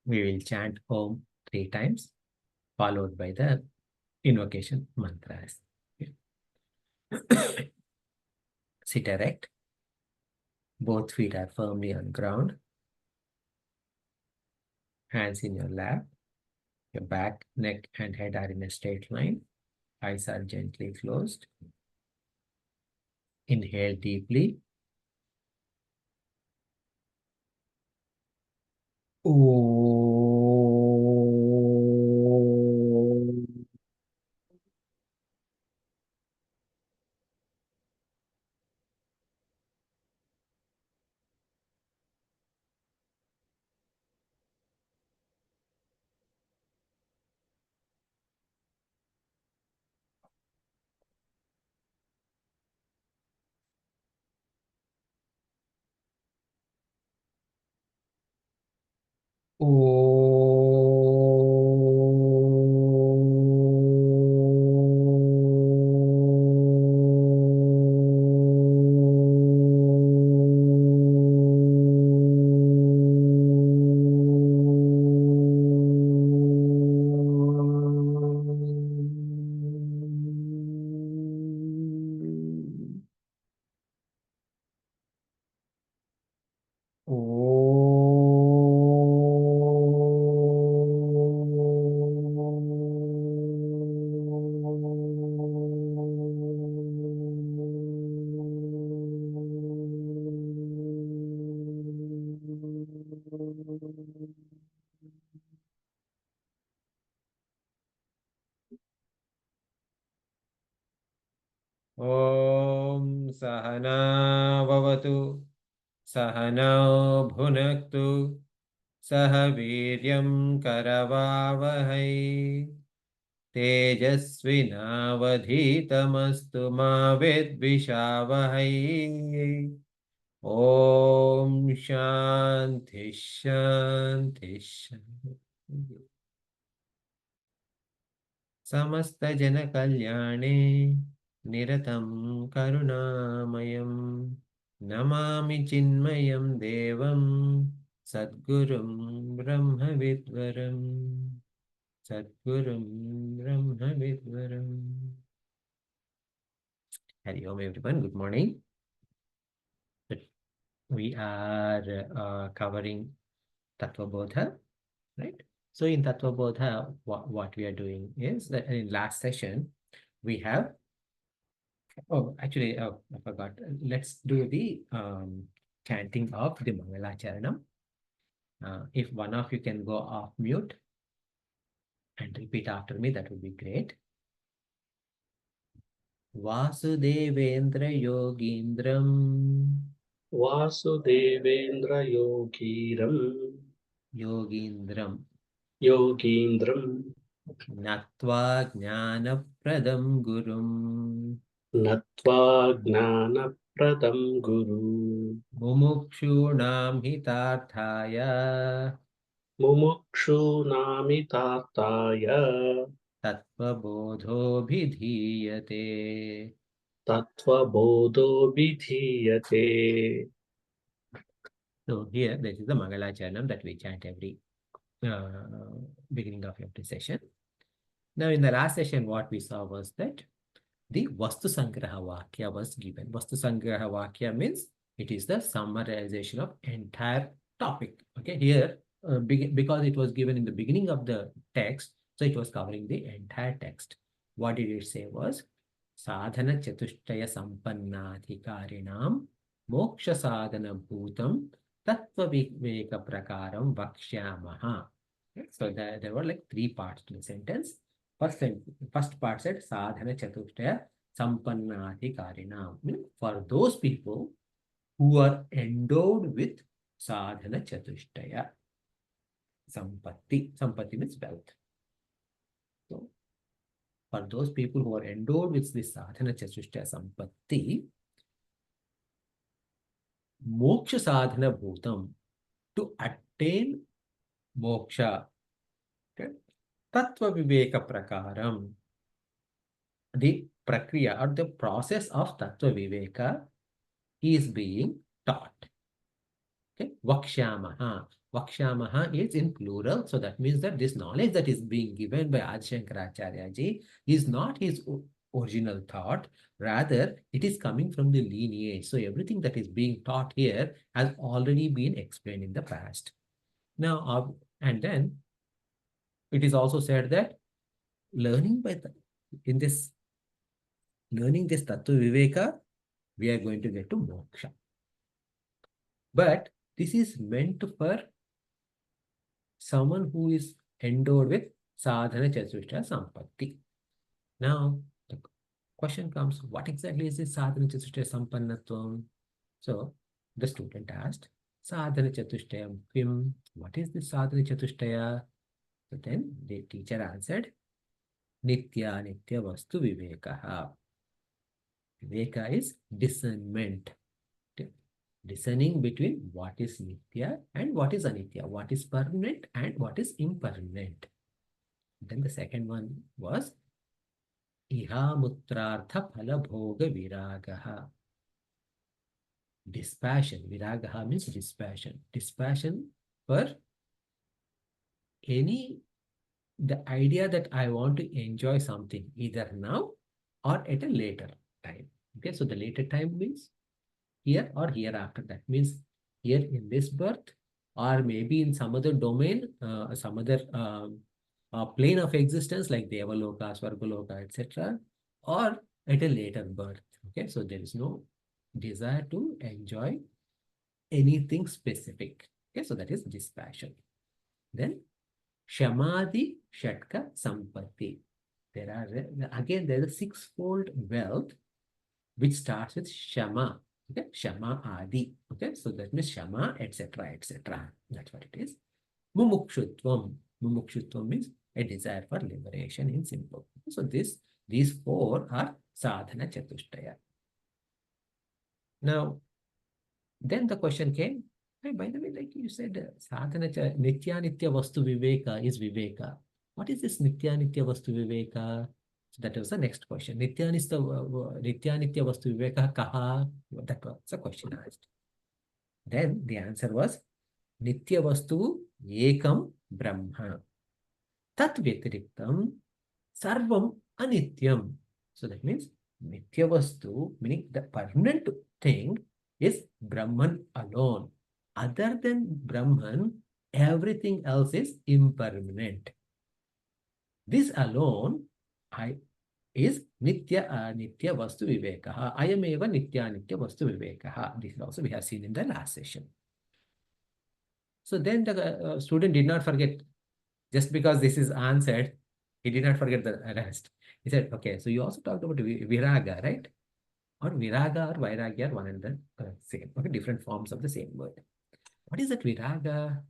We will chant Om 3 times, followed by the invocation mantras. Sit erect. Both feet are firmly on ground. Hands in your lap. Your back, neck, and head are in a straight line. Eyes are gently closed. Inhale deeply. Om Sahana Bhavatu Sahanao Bhunaktu Sahaviryam Karavavahai Tejasvinavadhitamastu ma vidvishavahai. Om Shanti Shanti Shanti. Samasta Jana Kalyane Niratam Karunamayam Namami Chinmayam Devam Sadgurum Brahma Vidvaram Sadgurum Brahma Vidvaram. Hari Om everyone, good morning. We are covering Tattva Bodha, right? So in Tattva Bodha, what we are doing is that in last session, we have, I forgot. Let's do the chanting of the Mangala Charanam. If one of you can go off mute and repeat after me, that would be great. Vasudevendra Yogindram Vasudevendra Yogindram Yogindram Natva Jnanapradam Gurum Natva Gnanapradam Guru Mumukshunam Hitarthaya Mumukshu Namitataya Tattva Bodho Bhidhiyate. Tattva Bodho Vidhiyate. So here, this is the Mangala Charanam that we chant every beginning of every session. Now, in the last session, what we saw was that the Vastu Sangraha Vakya was given. Vastu Sangraha Vakya means it is the summarization of entire topic. Okay, here, because it was given in the beginning of the text, so it was covering the entire text. What did it say was, Sadhana Chatushtaya Sampannadhikarinam Moksha Sadhana Bhutam Tattva Viveka Prakaram Vakshyamaha. So there were like 3 parts to the sentence. First part said Sadhana Chatushtaya Sampannadhikarinam. For those people who are endowed with Sadhana Chatushtaya. Sampatti. Sampatti means wealth. So, for those people who are endowed with this Sadhana Chatushtaya Sampatti, Moksha Sadhana Bhutam, to attain moksha, okay? Tattva Viveka Prakaram, the prakriya or the process of Tattva Viveka is being taught. Okay, Vakshamaha. Vakshamaha is in plural, so that means that this knowledge that is being given by Adi Shankaracharya ji is not his original thought, rather it is coming from the lineage. So everything that is being taught here has already been explained in the past. Now, and then it is also said that learning by in this learning this Tattva Viveka, we are going to get to moksha. But this is meant for someone who is endowed with sadhana chatushtaya sampatti. Now, the question comes, what exactly is this sadhana chatushtaya sampannatvam? So, the student asked, sadhana chatushtayam kim? What is this sadhana chatushtaya? So then the teacher answered, nitya nitya vastu vivekaha. Viveka is discernment. Discerning between what is nitya and what is anitya, what is permanent and what is impermanent. Then the second one was iha mutrartha phala bhoga viragaha. Dispassion. Viragaha means dispassion. Dispassion for the idea that I want to enjoy something either now or at a later time. Okay, so the later time means here or hereafter. That means here in this birth, or maybe in some other domain, some other plane of existence like Devaloka, Svargaloka, etc., or at a later birth. Okay, so there is no desire to enjoy anything specific. Okay, so that is dispassion. Then Shamaadi, Shatka, Sampatti. There are again there is a sixfold wealth which starts with Shama. Okay, Shama Adi. Okay, so that means Shama, etc., etc. That's what it is. Mumukshutvam. Mumukshutvam means a desire for liberation in simple. So these four are sadhana chatushtaya. Now, then the question came, hey, by the way, like you said, sadhana nitya nitya vastu viveka is viveka. What is this nitya nitya vastu viveka? So that was the next question. Nitya nitya vastu viveka kaha? That was the question asked. Then the answer was nitya vastu ekam brahma. Tat vyatiriktam sarvam anityam. So that means nitya vastu, meaning the permanent thing, is Brahman alone. Other than Brahman, everything else is impermanent. This alone is nitya anitya vastu vivekaha. Ayameva nitya anitya vastu vivekaha. This also we have seen in the last session. So then the student did not forget, just because this is answered, he did not forget the rest. He said, okay, so you also talked about viraga, right? Or viraga or vairagya are one and the same. Okay, different forms of the same word. What is that viraga?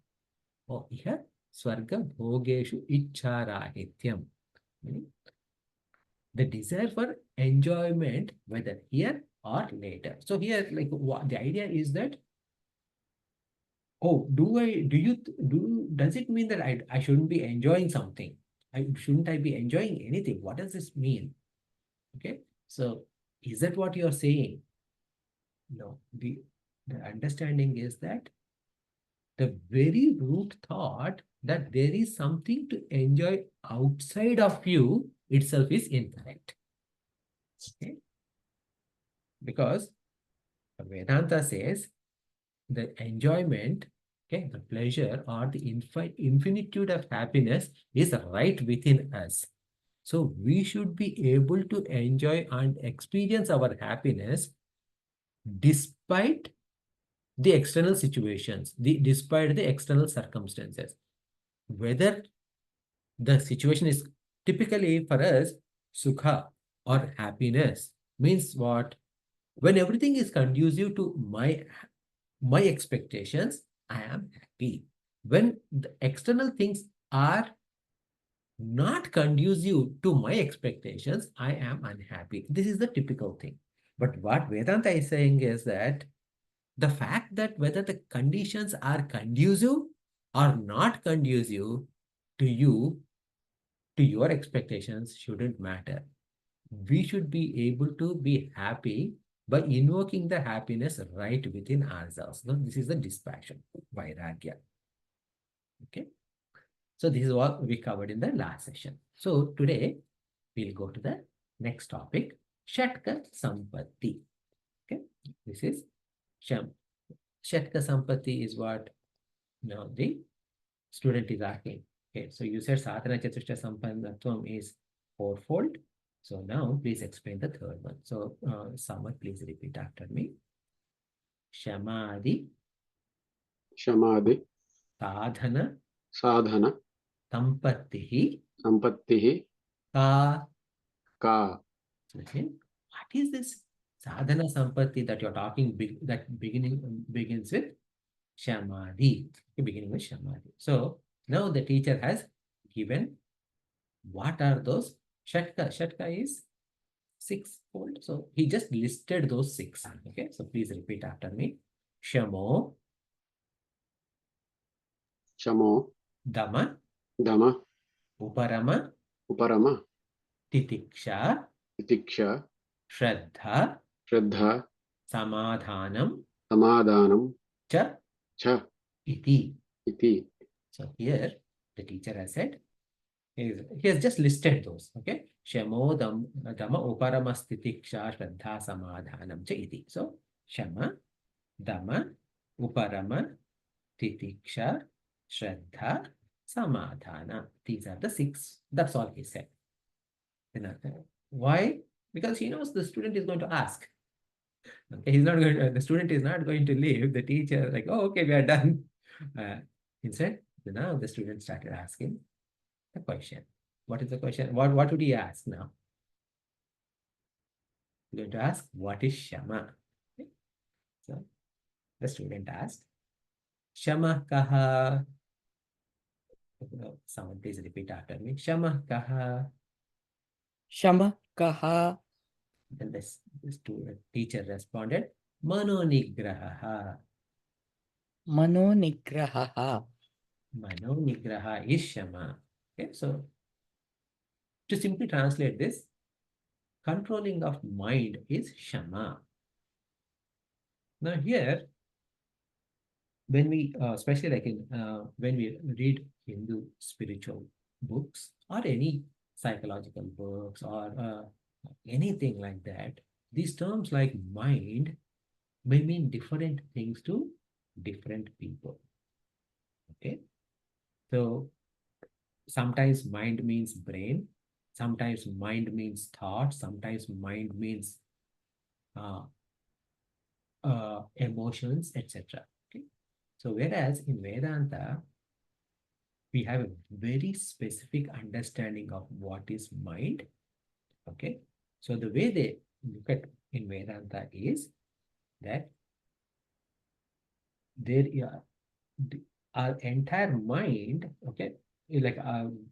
Oh, here, swarga bhogeshu icharahityam. Meaning the desire for enjoyment, whether here or later. So here, like the idea is that, oh, does it mean that I shouldn't be enjoying something? Shouldn't I be enjoying anything? What does this mean? Okay, so is that what you're saying? No, the understanding is that the very root thought that there is something to enjoy outside of you itself is incorrect. Okay? Because Vedanta says the enjoyment, okay, the pleasure or the infinitude of happiness is right within us. So we should be able to enjoy and experience our happiness despite the external situations, despite the external circumstances. Whether the situation is typically for us, sukha or happiness means what? When everything is conducive to my expectations, I am happy. When the external things are not conducive to my expectations, I am unhappy. This is the typical thing. But what Vedanta is saying is that the fact that whether the conditions are conducive or not conducive to you, to your expectations, shouldn't matter. We should be able to be happy by invoking the happiness right within ourselves. Now, this is the dispassion, vairagya. Okay. So this is what we covered in the last session. So today we'll go to the next topic, Shatka Sampatti. Okay. This is Shatka Sampatti is what now the student is asking. Okay. So you said Sadhana Chatushtha Sampannatvam is fourfold. So now please explain the third one. So Samar, please repeat after me. Shamaadi, Shamaadi, Sadhana, Sadhana, Sampattihi, Sampattihi, Ka. Ka. Okay. What is this sadhana sampatti that you're talking that begins with Shamaadi, beginning with Shamaadi. So now the teacher has given what are those Shatka. Shatka is sixfold. So he just listed those six. Okay. So please repeat after me. Shamo, Shamo, Dama, Dama, Uparama, Uparama, Titeeksha, Titeeksha, Shraddha, Shraddha, Samadhanam, Samadhanam, Cha, Cha, Iti. Iti. So here the teacher has said, he has just listed those. Okay. Shamo, Dama, Uparama, Titeeksha, Shraddha, Samadhanam, Cha, Iti. So Shama, Dama, Uparama, Titeeksha, Shraddha, Samadhana. These are the six. That's all he said. Why? Because he knows the student is going to ask. Okay, he's not going to, the student is not going to leave the teacher like, oh, okay, we are done. Instead, now the student started asking the question. What is the question? What would he ask now? He's going to ask, what is Shama? Okay. So the student asked, Shama kaha? Someone please repeat after me. Shama kaha? Shama kaha. Then the teacher responded, Mano nigraha. Mano nigraha. Mano nigraha is Shama. Okay, so to simply translate this, controlling of mind is Shama. Now here, when we, especially like when we read Hindu spiritual books or any psychological books or anything like that, these terms like mind may mean different things to different people. Okay, so sometimes mind means brain, sometimes mind means thought, sometimes mind means emotions, etc. Okay, so whereas in Vedanta, we have a very specific understanding of what is mind. Okay, so the way they look at in Vedanta is that there are our entire mind, okay, like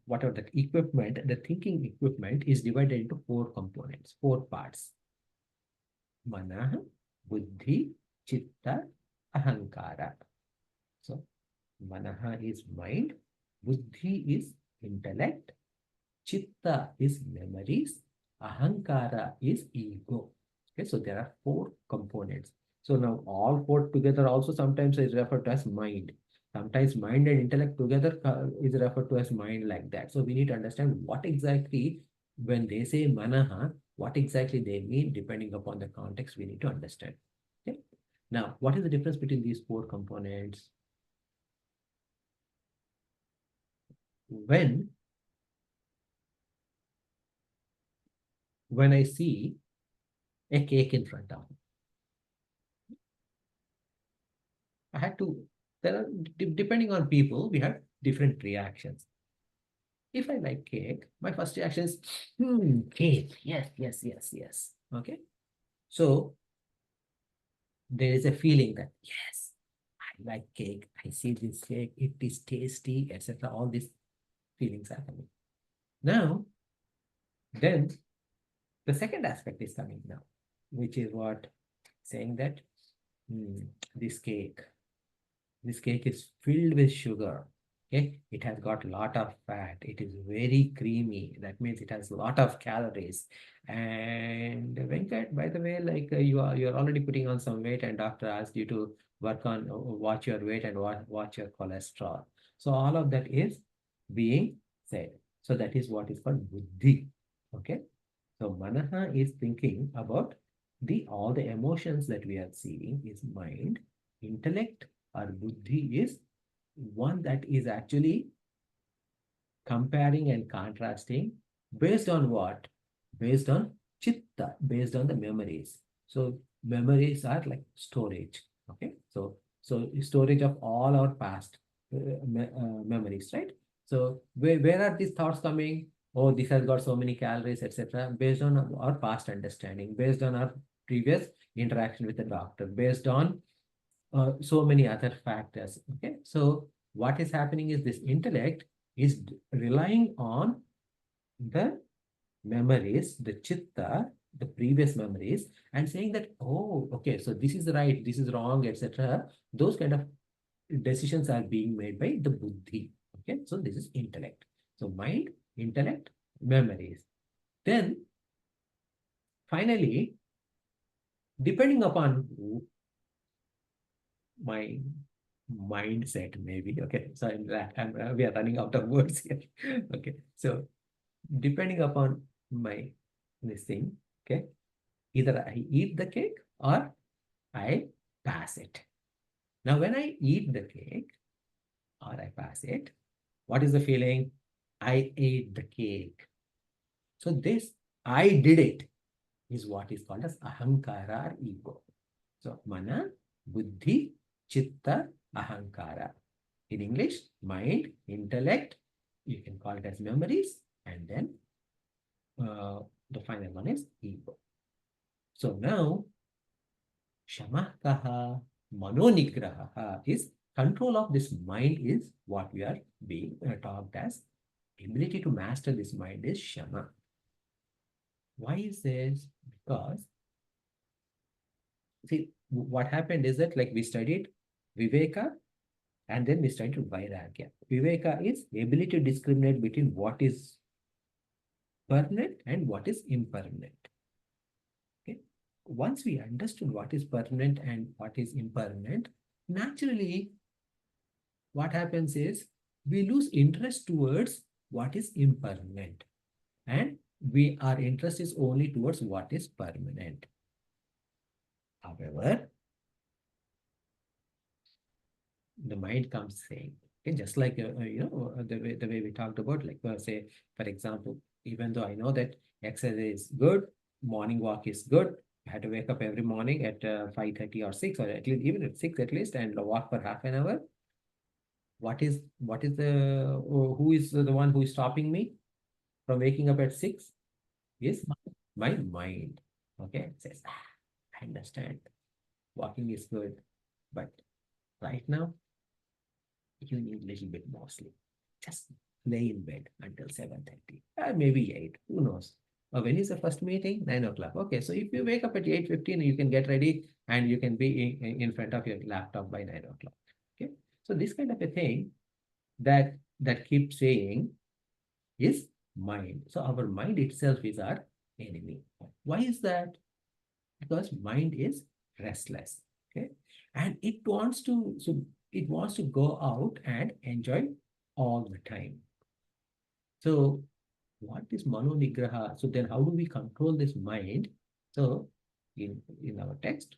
whatever the equipment, the thinking equipment is divided into four components, four parts. Mana, Buddhi, Chitta, Ahankara. So, Manaha is mind, Buddhi is intellect, Chitta is memories, Ahankara is ego. Okay, so there are four components. So now all four together also sometimes is referred to as mind. Sometimes mind and intellect together is referred to as mind like that. So we need to understand what exactly, when they say manaha, what exactly they mean depending upon the context we need to understand. Okay. Now, what is the difference between these four components? When I see a cake in front of me, I had to, there are, depending on people, we have different reactions. If I like cake, my first reaction is, cake, yes, yes, yes, yes. Okay. So there is a feeling that, yes, I like cake. I see this cake, it is tasty, etc. All these feelings are coming. Now, then the second aspect is coming now, which is what? Saying that this cake is filled with sugar. Okay, it has got a lot of fat. It is very creamy. That means it has a lot of calories. And Venkat, by the way, like you're already putting on some weight, and doctor asked you to work on watch your weight and watch your cholesterol. So all of that is being said. So that is what is called buddhi. Okay. So manaha is thinking about all the emotions that we are seeing is mind. Intellect or buddhi is one that is actually comparing and contrasting based on what? Based on chitta, based on the memories. So memories are like storage. Okay. So storage of all our past memories, right? So where are these thoughts coming? Oh, this has got so many calories, etc. Based on our past understanding, based on our previous interaction with the doctor, based on so many other factors. Okay, so what is happening is this intellect is relying on the memories, the chitta, the previous memories, and saying that, oh, okay, so this is right, this is wrong, etc. Those kind of decisions are being made by the buddhi. Okay, so this is intellect. So mind, intellect, memories. Then finally, depending upon my mindset, maybe. Okay, so we are running out of words here. Okay, so depending upon my this thing, okay, either I eat the cake or I pass it. Now, when I eat the cake or I pass it, what is the feeling? I ate the cake. So this I did it is what is called as ahankara or ego. So mana, buddhi, chitta, ahankara. In English, mind, intellect, you can call it as memories, and then the final one is ego. So now, shamakaha, manonigraha is control of this mind is what we are being talked as. Ability to master this mind is shama. Why is this? Because, see, what happened is that like we studied Viveka and then we studied Vairagya. Viveka is ability to discriminate between what is permanent and what is impermanent. Okay. Once we understood what is permanent and what is impermanent, naturally, what happens is we lose interest towards what is impermanent, and our interest is only towards what is permanent. However, the mind comes saying, okay, just like the way we talked about, like say, for example, even though I know that exercise is good, morning walk is good, I had to wake up every morning at 5:30 or 6, or at least even at 6 at least, and walk for half an hour. What is the who is the one who is stopping me from waking up at 6? Is my mind. Okay, it says, I understand walking is good, but right now you need a little bit more sleep. Just lay in bed until 7:30, maybe 8, who knows. When is the first meeting? 9 o'clock. Okay, so if you wake up at 8:15, you can get ready and you can be in front of your laptop by 9 o'clock. Okay, so this kind of a thing that keeps saying is mind. So our mind itself is our enemy. Why is that? Because mind is restless. Okay, and it wants to go out and enjoy all the time. So what is mano nigraha? So then how do we control this mind? So in our text,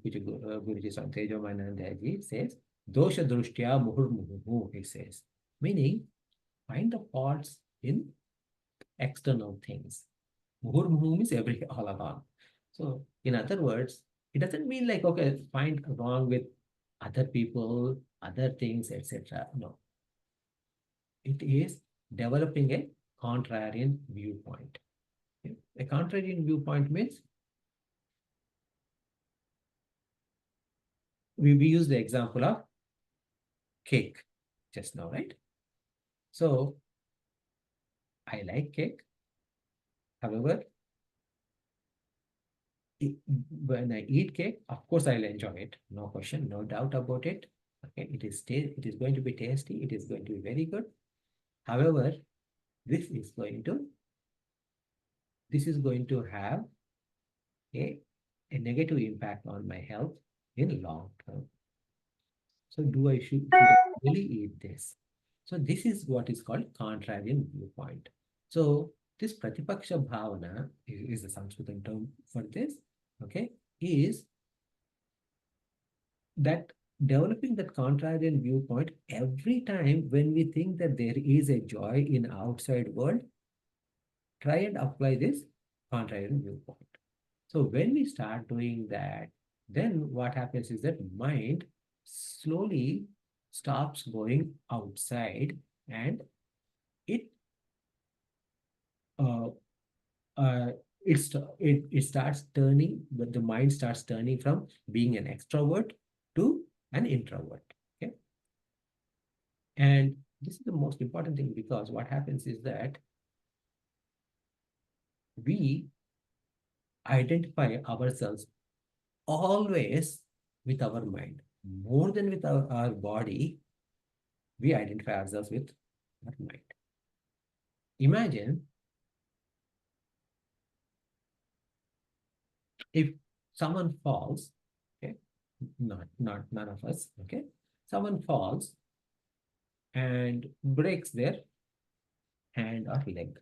which Guruji Santejomanandaji says, dosha drushtya muhur muhu, he says, meaning find the faults in external things. Muhur muhu means every all along. So in other words, it doesn't mean like, okay, find wrong with other people, other things, etc. No, it is developing a contrarian viewpoint. Okay? A contrarian viewpoint means we use the example of cake just now, right? So I like cake. However, when I eat cake, of course I'll enjoy it. No question, no doubt about it. Okay, it is going to be tasty. It is going to be very good. However, this is going to have a negative impact on my health in long term. So should I really eat this? So this is what is called contrarian viewpoint. So this Pratipaksha Bhavana is the Sanskrit term for this, okay, is that developing that contrarian viewpoint every time when we think that there is a joy in outside world, try and apply this contrarian viewpoint. So when we start doing that, then what happens is that mind slowly stops going outside and it uh, uh, it starts turning, but the mind starts turning from being an extrovert to an introvert. Okay, and this is the most important thing, because what happens is that we identify ourselves always with our mind more than with our body. We identify ourselves with our mind. Imagine if someone falls, okay, not none of us, okay, someone falls and breaks their hand or leg.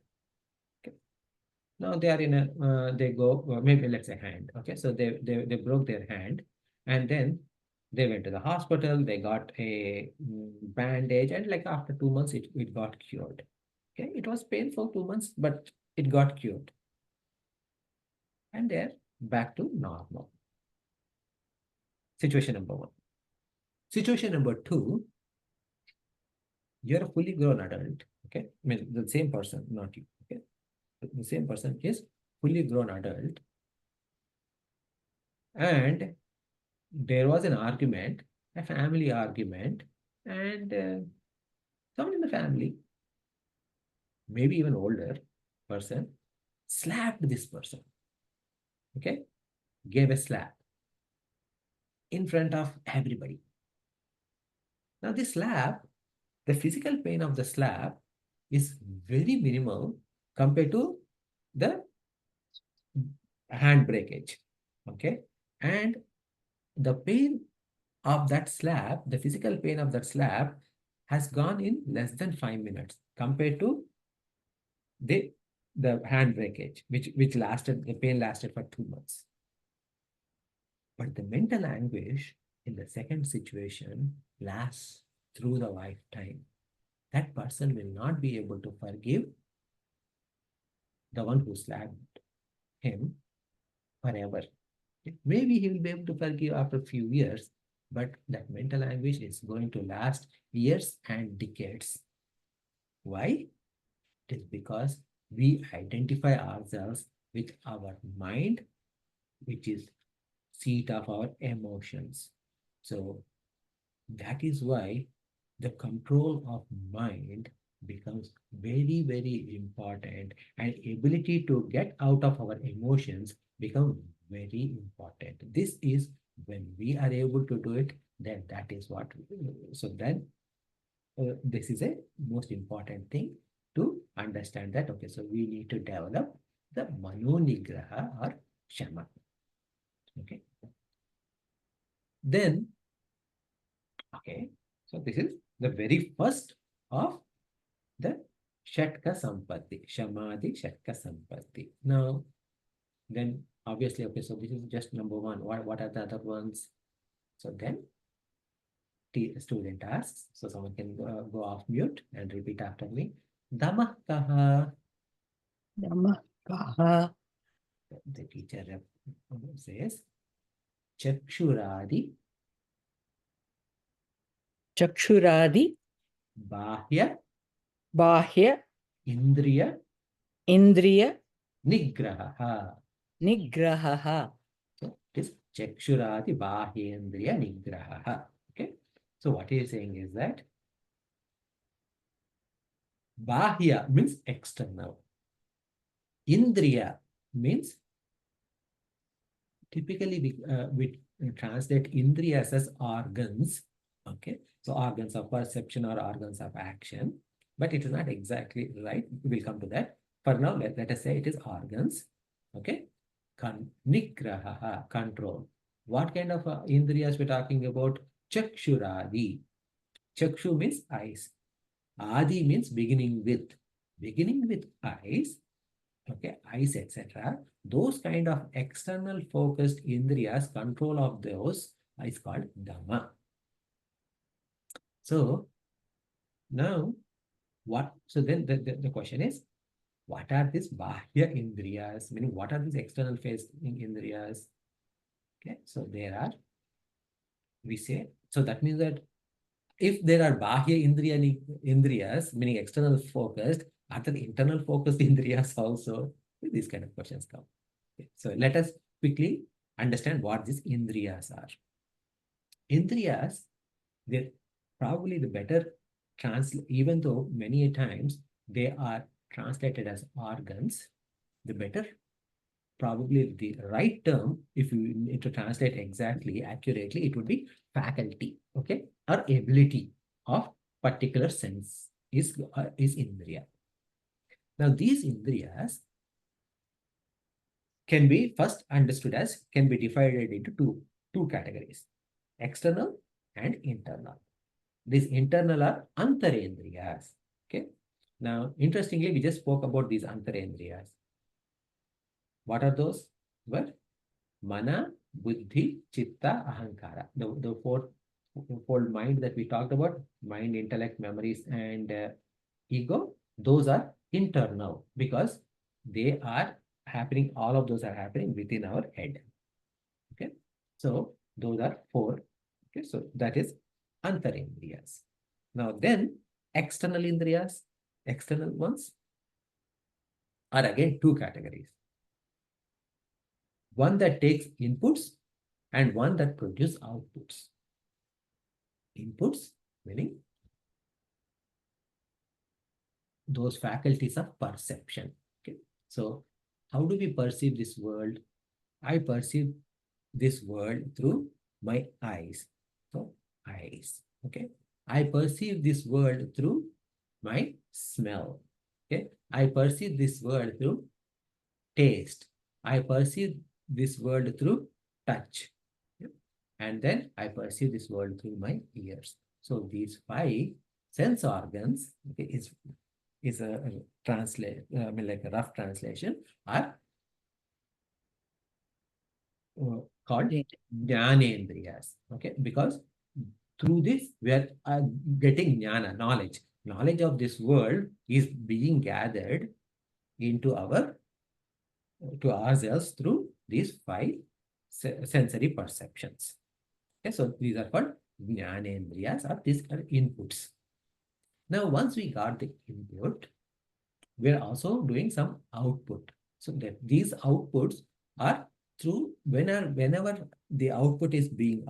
Okay, now they are in a they go maybe let's say hand. Okay, so they broke their hand, and then they went to the hospital. They got a bandage, and like after 2 months, it got cured. Okay, it was painful 2 months, but it got cured, and they're back to normal. Situation number one. Situation number two, you're a fully grown adult, okay? I mean, the same person, not you, okay? The same person is fully grown adult, and there was an argument, a family argument, and someone in the family, maybe even older person, slapped this person, okay? Gave a slap in front of everybody. Now, this slap, the physical pain of the slap is very minimal compared to the hand breakage, okay? And the pain of that slap, the physical pain of that slap has gone in less than 5 minutes compared to the hand breakage, which lasted, the pain lasted for 2 months. But the mental anguish in the second situation lasts through the lifetime. That person will not be able to forgive the one who slapped him forever. Maybe he will be able to forgive after a few years, but that mental anguish is going to last years and decades. Why? It is because we identify ourselves with our mind, which is seat of our emotions. So that is why the control of mind becomes very, very important, and ability to get out of our emotions become very important. This is when we are able to do it, then that is what, so then this is a most important thing to understand that, okay, so we need to develop the mano nigraha or shama. Okay. Then, okay, so this is the very first of the Shatka Sampatti, Shamaadi Shatka Sampatti. Now, then obviously, okay, so this is just number one. What are the other ones? So then student asks, so someone can go off mute and repeat after me. Dama kaha. Dama kaha. The teacher says, Chakshuradi. Chakshuradi. Bahya. Bahya. Indriya. Indriya. Nigraha. Nigraha. So it is Chakshuradi Bahyendriya Nigraha. Okay. So what he is saying is that Bahya means external. Indriya means, typically we translate Indriyas as organs, Okay, so organs of perception or organs of action, but it is not exactly right. We will come to that. For now, let us say it is organs. Okay, Nigraha, control. What kind of indriyas we're talking about? Chakshuradi. Chakshu means eyes. Adi means beginning with. Beginning with eyes, okay, eyes, etc. Those kind of external focused indriyas, control of those is called Dama. So now so then the question is, what are these Bahya Indriyas? Meaning, what are these external facing Indriyas? Okay, so there are, we say, so that means that if there are Bahya Indriyas, meaning external focused, are there internal focused Indriyas also? These kind of questions come. Okay, so let us quickly understand what these Indriyas are. Indriyas, they're probably the better translate, even though many times they are translated as organs, the better, probably the right term, if you need to translate exactly, accurately, it would be faculty, okay, or ability of particular sense is indriya. Now, these indriyas can be first understood as, can be divided into two categories, external and internal. These internal are antarendriyas. Okay. Now, interestingly, we just spoke about these antarendriyas. What are those? Well, mana, buddhi, chitta, ahankara. The fourfold mind that we talked about, mind, intellect, memories, and ego, those are internal because they are happening, all of those are happening within our head. Okay. So those are four. Okay. So that is antarendriyas. Now then, external indriyas, external ones are again two categories. One that takes inputs and one that produces outputs. Inputs meaning those faculties of perception. Okay. So how do we perceive this world? I perceive this world through my eyes. So eyes. Okay. I perceive this world through my smell. Okay. I perceive this world through taste. I perceive this world through touch. Okay. And then I perceive this world through my ears. So these five sense organs, okay, is a translate, I mean, like a rough translation, are called jnanendriyas. Okay, because through this we are getting jnana, knowledge. Knowledge of this world is being gathered into to ourselves through these five sensory perceptions. Okay, so these are called jnanendriyas, or these are inputs. Now, once we got the input, we are also doing some output. So that these outputs are through whenever the output is being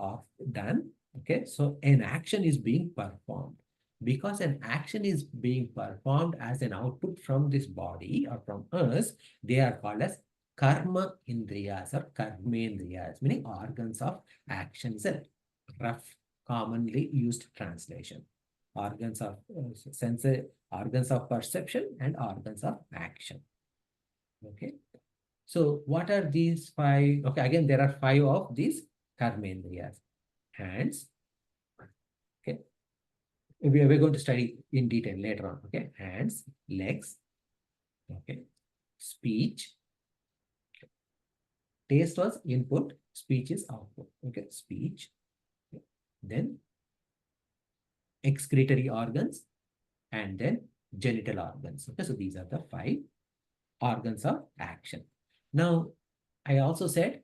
done, okay, so an action is being performed. Because an action is being performed as an output from this body or from us, they are called as karma indriyas or karmendriyas, meaning organs of action. It's a rough, commonly used translation. Organs of organs of perception and organs of action. Okay. So what are these five? Okay, again, there are five of these karmendriyas. Hands. Okay. We're going to study in detail later on. Okay. Hands, legs. Okay. Speech. Taste was input, speech is output. Okay. Speech. Okay. Then excretory organs, and then genital organs. Okay. So these are the five organs of action. Now, I also said,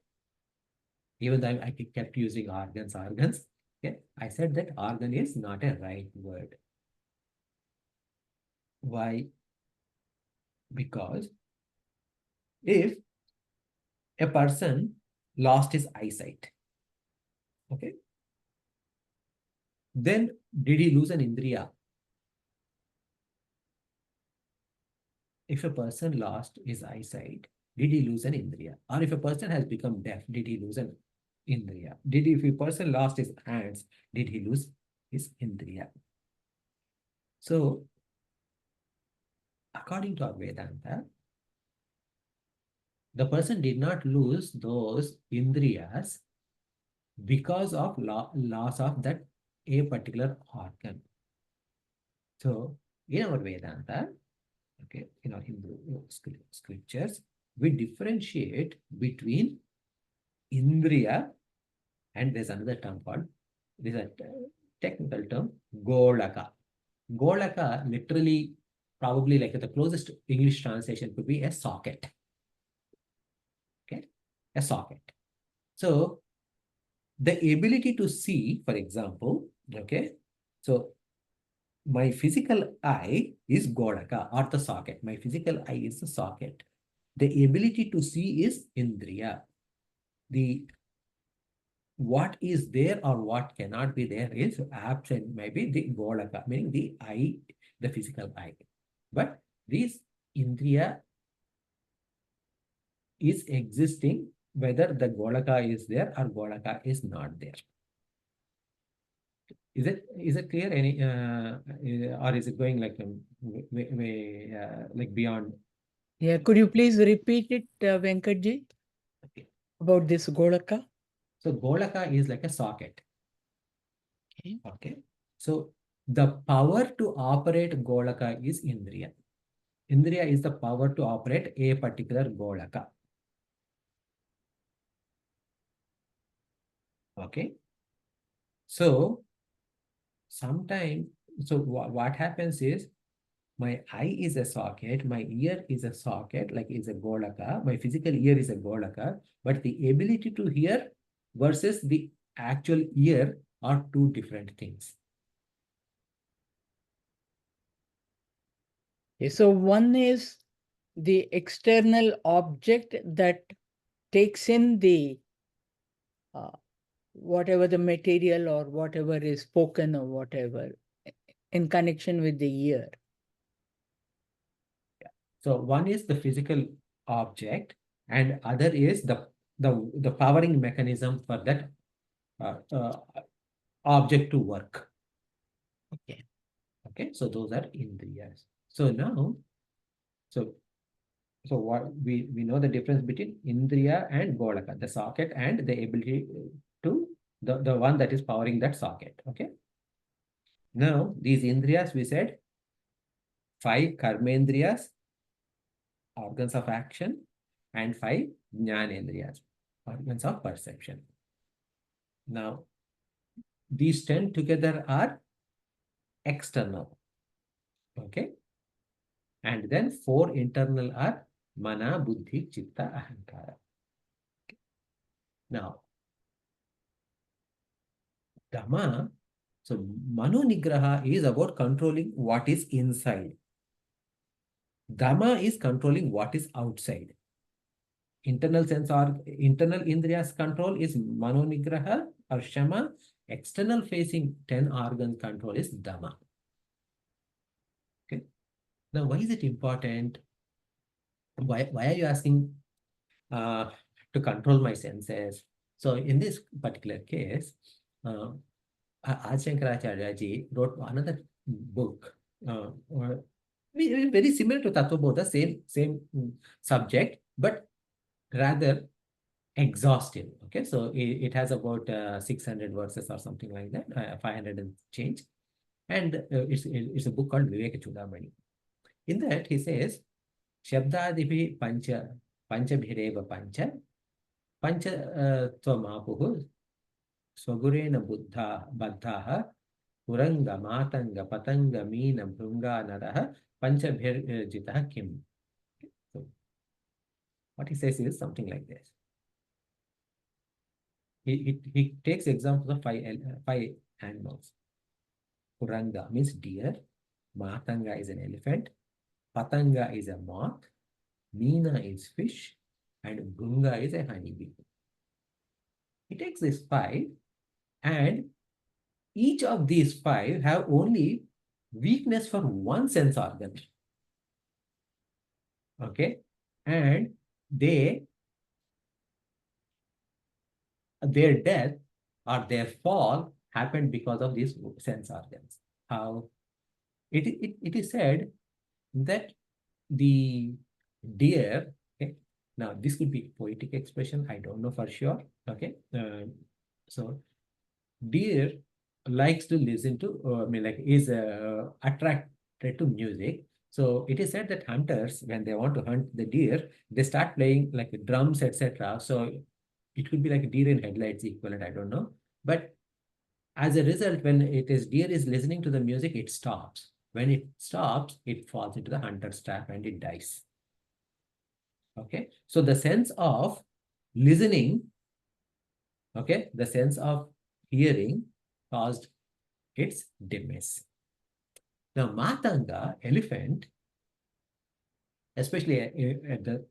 even though I kept using organs, okay, I said that organ is not a right word. Why? Because if a person lost his eyesight, okay, then did he lose an indriya? If a person lost his eyesight, did he lose an indriya? Or if a person has become deaf, did he lose an indriya? If a person lost his hands, did he lose is Indriya. So, according to our Vedanta, the person did not lose those Indriyas because of loss of that a particular organ. So, in our Vedanta, okay, in our Hindu scriptures, we differentiate between Indriya and there's another term called, this is a technical term, Golaka. Golaka literally, probably like the closest English translation could be a socket. Okay, a socket. So the ability to see, for example, okay, so my physical eye is Golaka or the socket. My physical eye is the socket. The ability to see is Indriya. The what is there or what cannot be there is absent, maybe the Golaka, meaning the eye, the physical eye. But this Indriya is existing whether the Golaka is there or Golaka is not there. Is it clear? Any or is it going like like beyond? Yeah, could you please repeat it, Venkatji, Okay. about this Golaka? So Golaka is like a socket. Okay. Okay. So the power to operate Golaka is Indriya. Indriya is the power to operate a particular Golaka. Okay. So sometimes, so what happens is my eye is a socket, my ear is a socket, like is a Golaka, my physical ear is a Golaka, but the ability to hear versus the actual ear are two different things. Okay, so one is the external object that takes in the whatever the material or whatever is spoken or whatever in connection with the ear. So one is the physical object and other is the powering mechanism for that object to work. Okay. Okay, so those are indriyas. So now, so what we know the difference between indriya and golaka, the socket and the ability to the one that is powering that socket. Okay. Now these indriyas we said 5 karmendriyas, organs of action, and 5 jnanendriyas, organs of perception. Now these 10 together are external. Okay. And then 4 internal are mana, buddhi, chitta, ahankara. Okay. Now, Dama, so Mano Nigraha is about controlling what is inside. Dama is controlling what is outside. Internal sense or internal Indriyas control is Mano Nigraha or Shama. External facing 10 organ control is Dama. Okay. Now, why is it important? Why are you asking to control my senses? So in this particular case, Shankaracharya ji wrote another book, very similar to Tattva Bodha, same subject, but rather exhaustive. Okay, so it has about 600 verses or something like that, 500 and change, and it's a book called Viveka Chudamani. In that he says, Shabdadibhi pancha bhireva pancha tvamapuhu swagurena buddha baddhaha Uranga matanga patanga meena bhrunga naraha panchabhirjitaha kim. So what he says is something like this. He takes examples of 5 animals. Uranga means deer, matanga is an elephant, patanga is a moth, meena is fish, and bhrunga is a honeybee. He takes these 5 and each of these 5 have only weakness for one sense organ. Okay, and their death or their fall happened because of these sense organs. How it is said that the deer, okay, now this could be poetic expression, I don't know for sure, okay. So deer likes to listen to, like is attracted to music. So it is said that hunters, when they want to hunt the deer, they start playing like drums, etc. So it could be like deer in headlights equivalent, I don't know. But as a result, when it is deer is listening to the music, it stops. When it stops, it falls into the hunter's trap and it dies. Okay. So the sense of listening, okay, the sense of hearing caused its demise. Now, Matanga, elephant, especially at the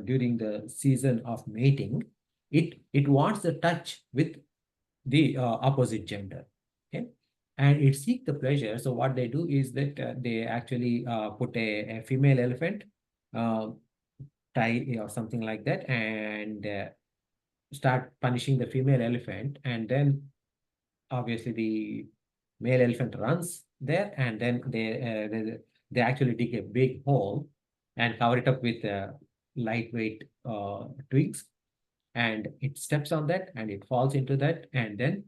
during the season of mating, it wants the touch with the opposite gender. Okay, and it seeks the pleasure. So what they do is that they actually put a female elephant, uh, tie or something like that, and start punishing the female elephant, and then obviously the male elephant runs there, and then they actually dig a big hole and cover it up with lightweight twigs, and it steps on that and it falls into that, and then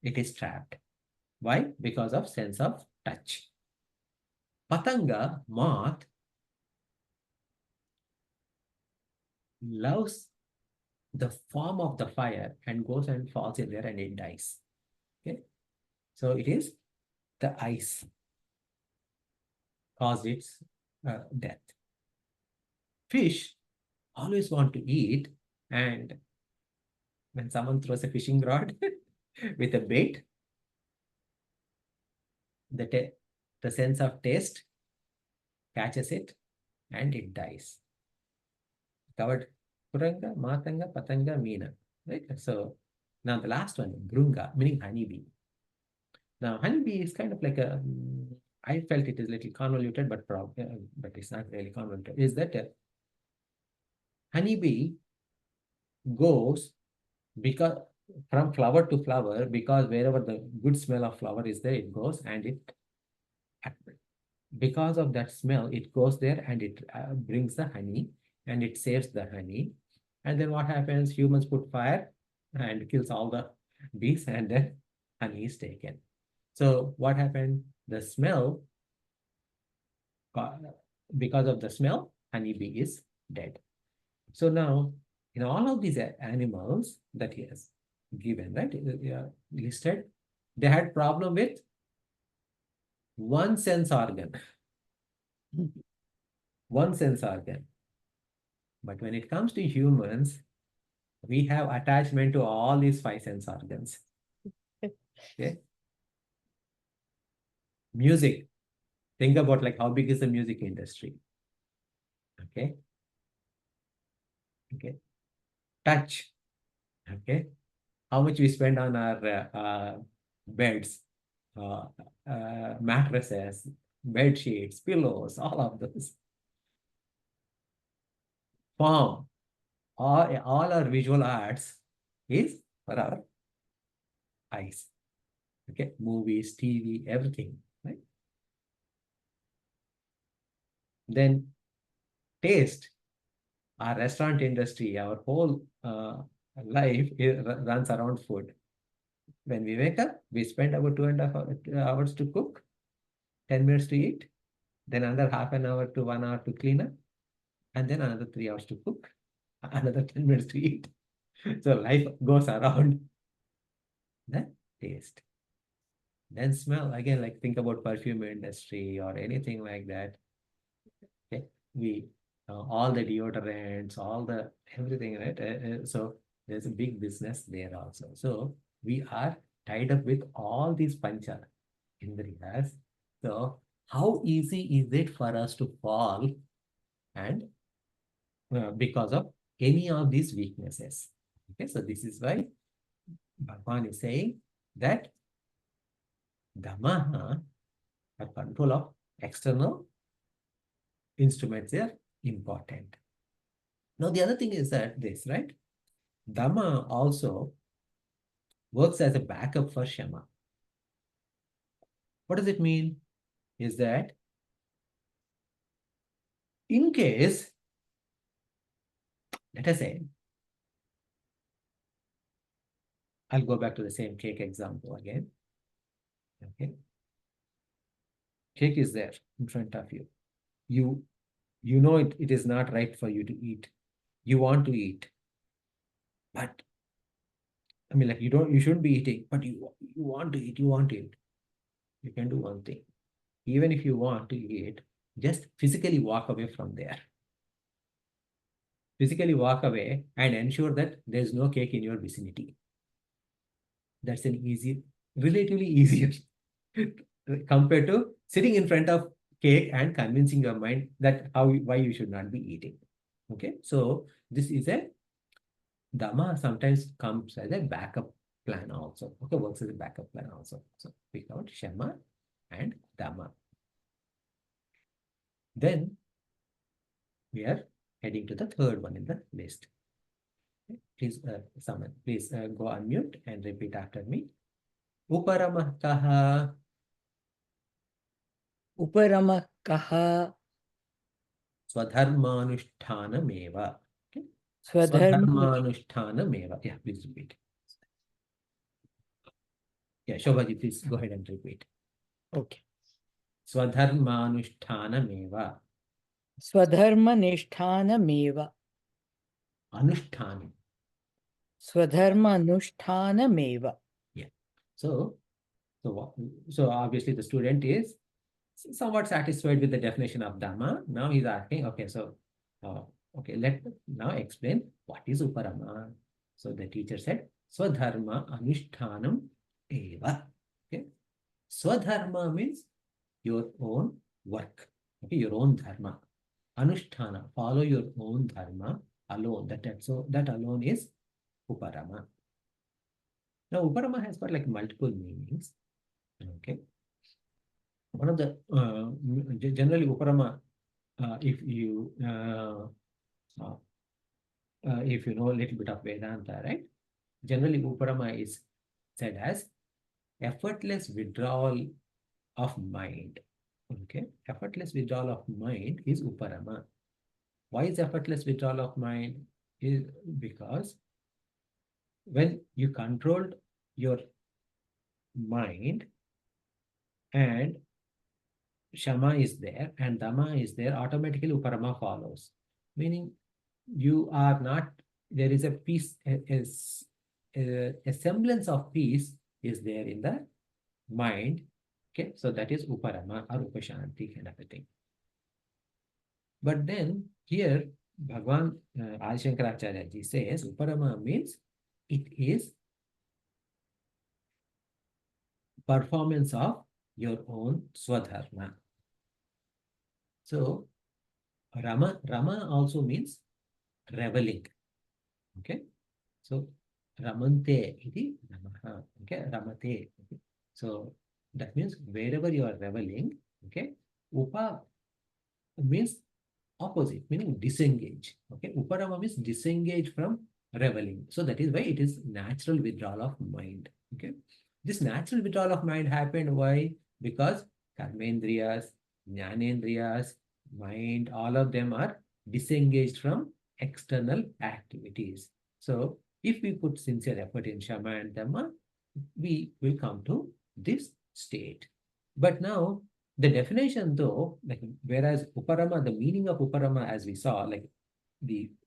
it is trapped. Why? Because of sense of touch. Patanga, moth, loves the form of the fire and goes and falls in there and it dies. Okay, so it is the ice caused its death. Fish always want to eat, and when someone throws a fishing rod with a bait, the sense of taste catches it and it dies. Covered Kuranga, Matanga, Patanga, Meena. Right? So now the last one, Brunga, meaning honeybee. Now honeybee is kind of like a, I felt it is a little convoluted, but it's not really convoluted. Is that honeybee goes because from flower to flower, because wherever the good smell of flower is there, it goes, and it, because of that smell, it goes there and it brings the honey, and it saves the honey. And then what happens? Humans put fire and kills all the bees, and then honey is taken. So what happened? The smell, because of the smell, honeybee is dead. So now, in all of these animals that he has given, right, listed, they had problem with one sense organ. One sense organ. But when it comes to humans, we have attachment to all these five sense organs. Okay. Music. Think about like how big is the music industry. Okay. Okay. Touch. Okay. How much we spend on our beds, mattresses, bed sheets, pillows, all of those. Form. All our visual arts is for our eyes. Okay. Movies, TV, everything. Right. Then taste. Our restaurant industry, our whole life runs around food. When we wake up, we spend about 2.5 hours to cook, 10 minutes to eat, then another half an hour to 1 hour to clean up, and then another 3 hours to cook, another 10 minutes to eat. So life goes around. Then taste. Then smell. Again, like think about perfume industry or anything like that. Okay, we all the deodorants, all the everything, right? So there's a big business there also. So we are tied up with all these pancha indriyas. So how easy is it for us to fall and because of any of these weaknesses? Okay, so this is why Bhagwan is saying that Dama, a control of external instruments are important. Now, the other thing is that this, right? Dama also works as a backup for Shama. What does it mean? Is that in case, let us say, I'll go back to the same cake example again. Okay. Cake is there in front of you. You know it is not right for you to eat. You want to eat. But I mean, like you shouldn't be eating, but you want to eat, you want to eat. You can do one thing. Even if you want to eat, just physically walk away from there. Physically walk away and ensure that there's no cake in your vicinity. That's an easy, relatively easier compared to sitting in front of cake and convincing your mind that why you should not be eating. Okay, so this is a Dama sometimes comes as a backup plan also. Okay, works as a backup plan also. So we count Shama and Dama. Then we are heading to the third one in the list. Okay, please, someone, please go unmute and repeat after me. Uparama kaha. Uparama kaha. Swadharmanushthanameva. Okay. Swadharma. Swadharmanushthanameva. Yeah, please repeat. Yeah, Shobhaji, please go ahead and repeat. Okay. Swadharmanushthanameva. Swadharma nishthanameva. Anushthanam. Swadharma anushtanameva. Yeah. So obviously the student is somewhat satisfied with the definition of Dhamma. Now he's asking, okay, so okay, let now explain what is Uparama. So the teacher said, Swadharma Anushtanam Eva. Okay. Swadharma means your own work. Okay, your own dharma. Anusthana, follow your own dharma alone. That alone is Uparama. Now, Uparama has got like multiple meanings. Okay. One of the generally Uparama, if you know a little bit of Vedanta, right? Generally, Uparama is said as effortless withdrawal of mind. Okay, effortless withdrawal of mind is Uparama. Why is effortless withdrawal of mind? Is because when you controlled your mind and Shama is there and Dama is there, automatically Uparama follows. Meaning you are not, there is a peace, a semblance of peace is there in the mind. Okay, so that is Uparama or Upashanti kind of a thing. But then here, Bhagwan Adi Shankaracharya ji says Uparama means it is performance of your own Swadharma. So Rama also means reveling. Okay, so Ramante iti Ramaha. Okay, Ramate. Okay. So that means wherever you are reveling, okay, Upa means opposite, meaning disengage. Okay, Uparama means disengage from reveling. So that is why it is natural withdrawal of mind. Okay, this natural withdrawal of mind happened. Why? Because karmendriyas, jnanendriyas, mind, all of them are disengaged from external activities. So if we put sincere effort in Shama and Dhamma, we will come to this state. But now the definition though, like whereas Uparama, the meaning of Uparama as we saw, like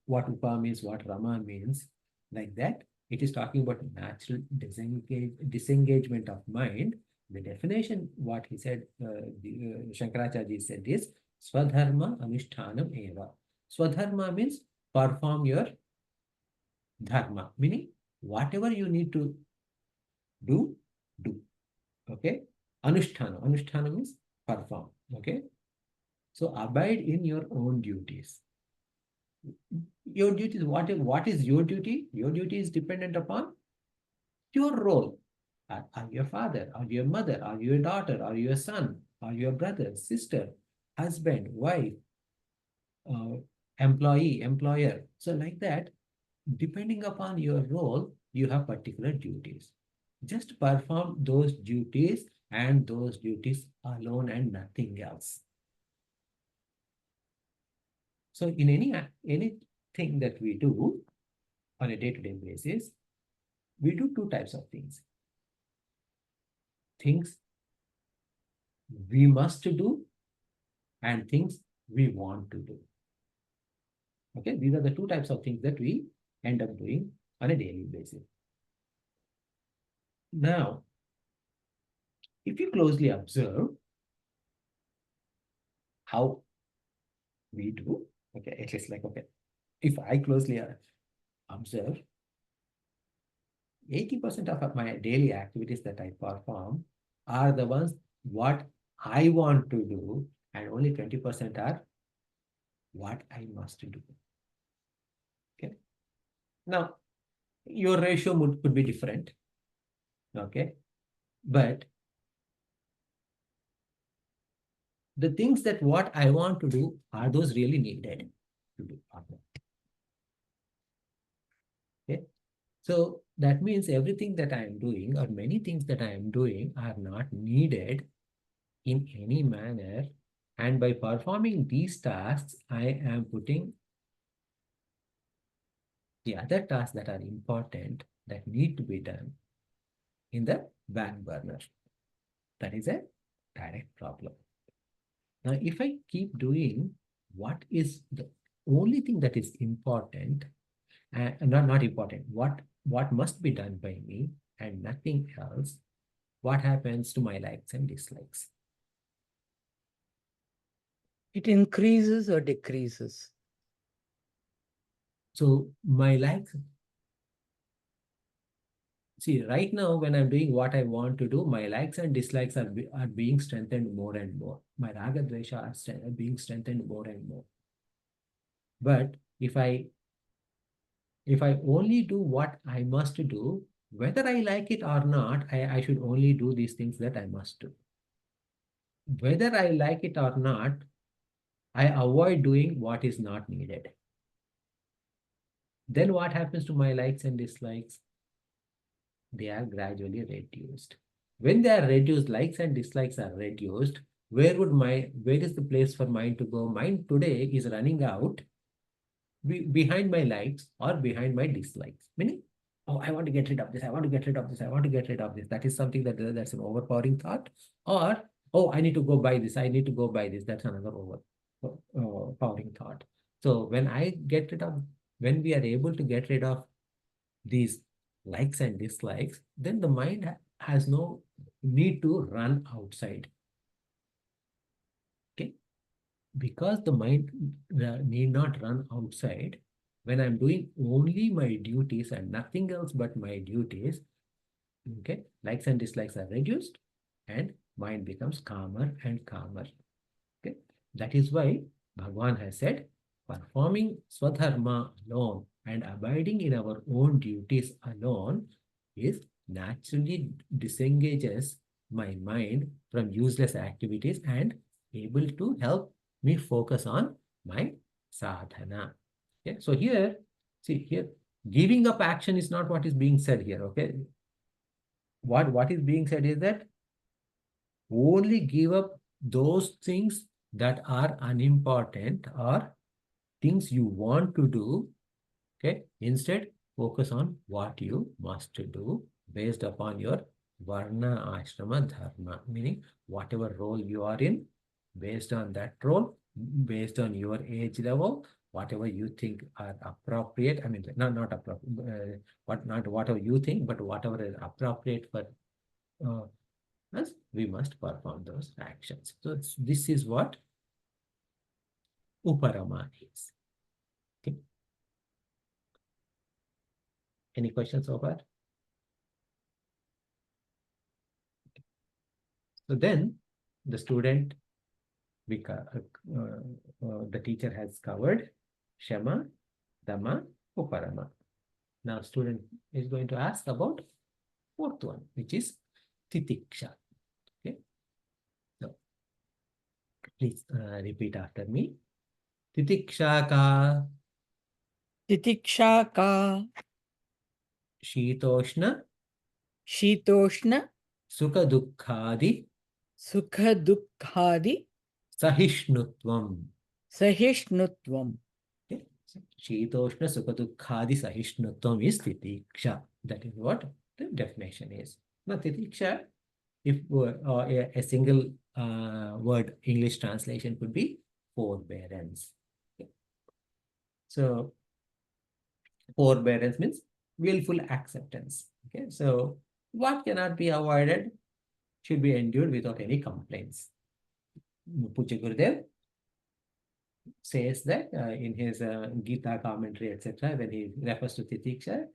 what Upa means, what Rama means, like that, it is talking about natural disengagement of mind. The definition, what he said, Shankaracharya said is Swadharma Anushtanam Eva. Swadharma means perform your dharma, meaning whatever you need to do. Okay. Anusthana means perform. Okay. So abide in your own duties. Your duties, what is your duty? Your duty is dependent upon your role. Are you a father? Are you a mother? Are you a daughter? Are you a son? Are you a brother, sister, husband, wife, employee, employer? So like that, depending upon your role, you have particular duties. Just perform those duties and those duties alone and nothing else. So in anything that we do on a day-to-day basis, we do two types of things. Things we must do and things we want to do. Okay, these are the two types of things that we end up doing on a daily basis. Now, if you closely observe how we do, okay, at least like, okay, if I closely observe, 80% of my daily activities that I perform are the ones what I want to do, and only 20% are what I must do. Okay. Now, your ratio could be different. Okay. But the things that what I want to do, are those really needed to do? Okay. So that means everything that I am doing, or many things that I am doing, are not needed in any manner. And by performing these tasks, I am putting the other tasks that are important, that need to be done, in the back burner. That is a direct problem. Now, if I keep doing what is the only thing that is important, not important, what must be done by me and nothing else, what happens to my likes and dislikes? It increases or decreases? So my likes, see, right now when I'm doing what I want to do, my likes and dislikes are being strengthened more and more. My raga dvesha are being strengthened more and more. But if I only do what I must do, whether I like it or not, I should only do these things that I must do. Whether I like it or not, I avoid doing what is not needed. Then what happens to my likes and dislikes? They are gradually reduced. When they are reduced, likes and dislikes are reduced, where is the place for mind to go? Mind today is running out behind my likes or behind my dislikes. Meaning, oh, I want to get rid of this, I want to get rid of this, I want to get rid of this. That is something that's an overpowering thought. Or, oh, I need to go buy this, I need to go buy this. That's another overpowering thought. So when we are able to get rid of these likes and dislikes, then the mind has no need to run outside. Okay. Because the mind need not run outside, when I'm doing only my duties and nothing else but my duties, okay, likes and dislikes are reduced and mind becomes calmer and calmer. Okay, that is why Bhagavan has said, performing swadharma alone and abiding in our own duties alone is naturally disengages my mind from useless activities and able to help me focus on my sadhana. Okay, so here, see here, giving up action is not what is being said here. Okay, what is being said is that only give up those things that are unimportant or things you want to do. Okay, instead focus on what you must do based upon your varna ashrama dharma, meaning whatever role you are in, based on that role, based on your age level, whatever you think are appropriate. I mean, not appropriate, not whatever you think, but whatever is appropriate for us, we must perform those actions. So this is what Uparama is. Okay. Any questions so far? So then the student, the teacher has covered Shama, Dama, Uparama. Now student is going to ask about fourth one, which is Titeeksha. Okay. So please repeat after me. Titeeksha ka Titeeksha ka Shitoshna Shitoshna Sukha Dukkhadi Sukha Dukkhadi Sahishnutvam. Sahishnutvam. Okay. So, Shitoshna Sukha Dukkhadi Sahishnutvam is Titeeksha. That is what the definition is. Now, Titeeksha, if a single word English translation could be forbearance. Okay. So, forbearance means willful acceptance. Okay. So, what cannot be avoided should be endured without any complaints. Pujya Gurudev says that in his Gita commentary, etc., when he refers to Titeeksha,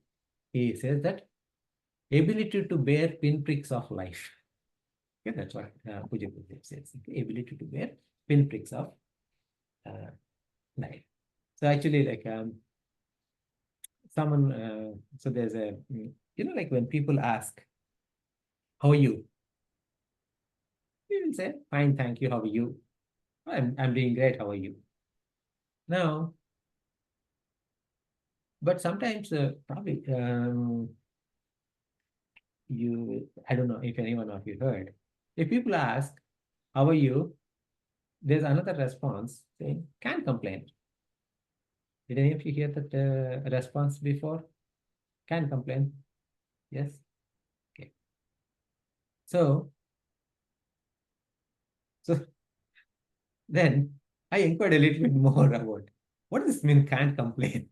he says that ability to bear pinpricks of life. Okay, that's what Pujya Gurudev says. Okay, ability to bear pinpricks of life. So actually, like someone, so there's a, like when people ask, how are you? We will say, fine, thank you, how are you? I'm doing great, how are you? Now, but sometimes probably I don't know if anyone of you heard, if people ask, how are you? There's another response saying, can't complain. Did any of you hear that response before? Can't complain. Yes. Okay. So then I inquired a little bit more about what does this mean, can't complain?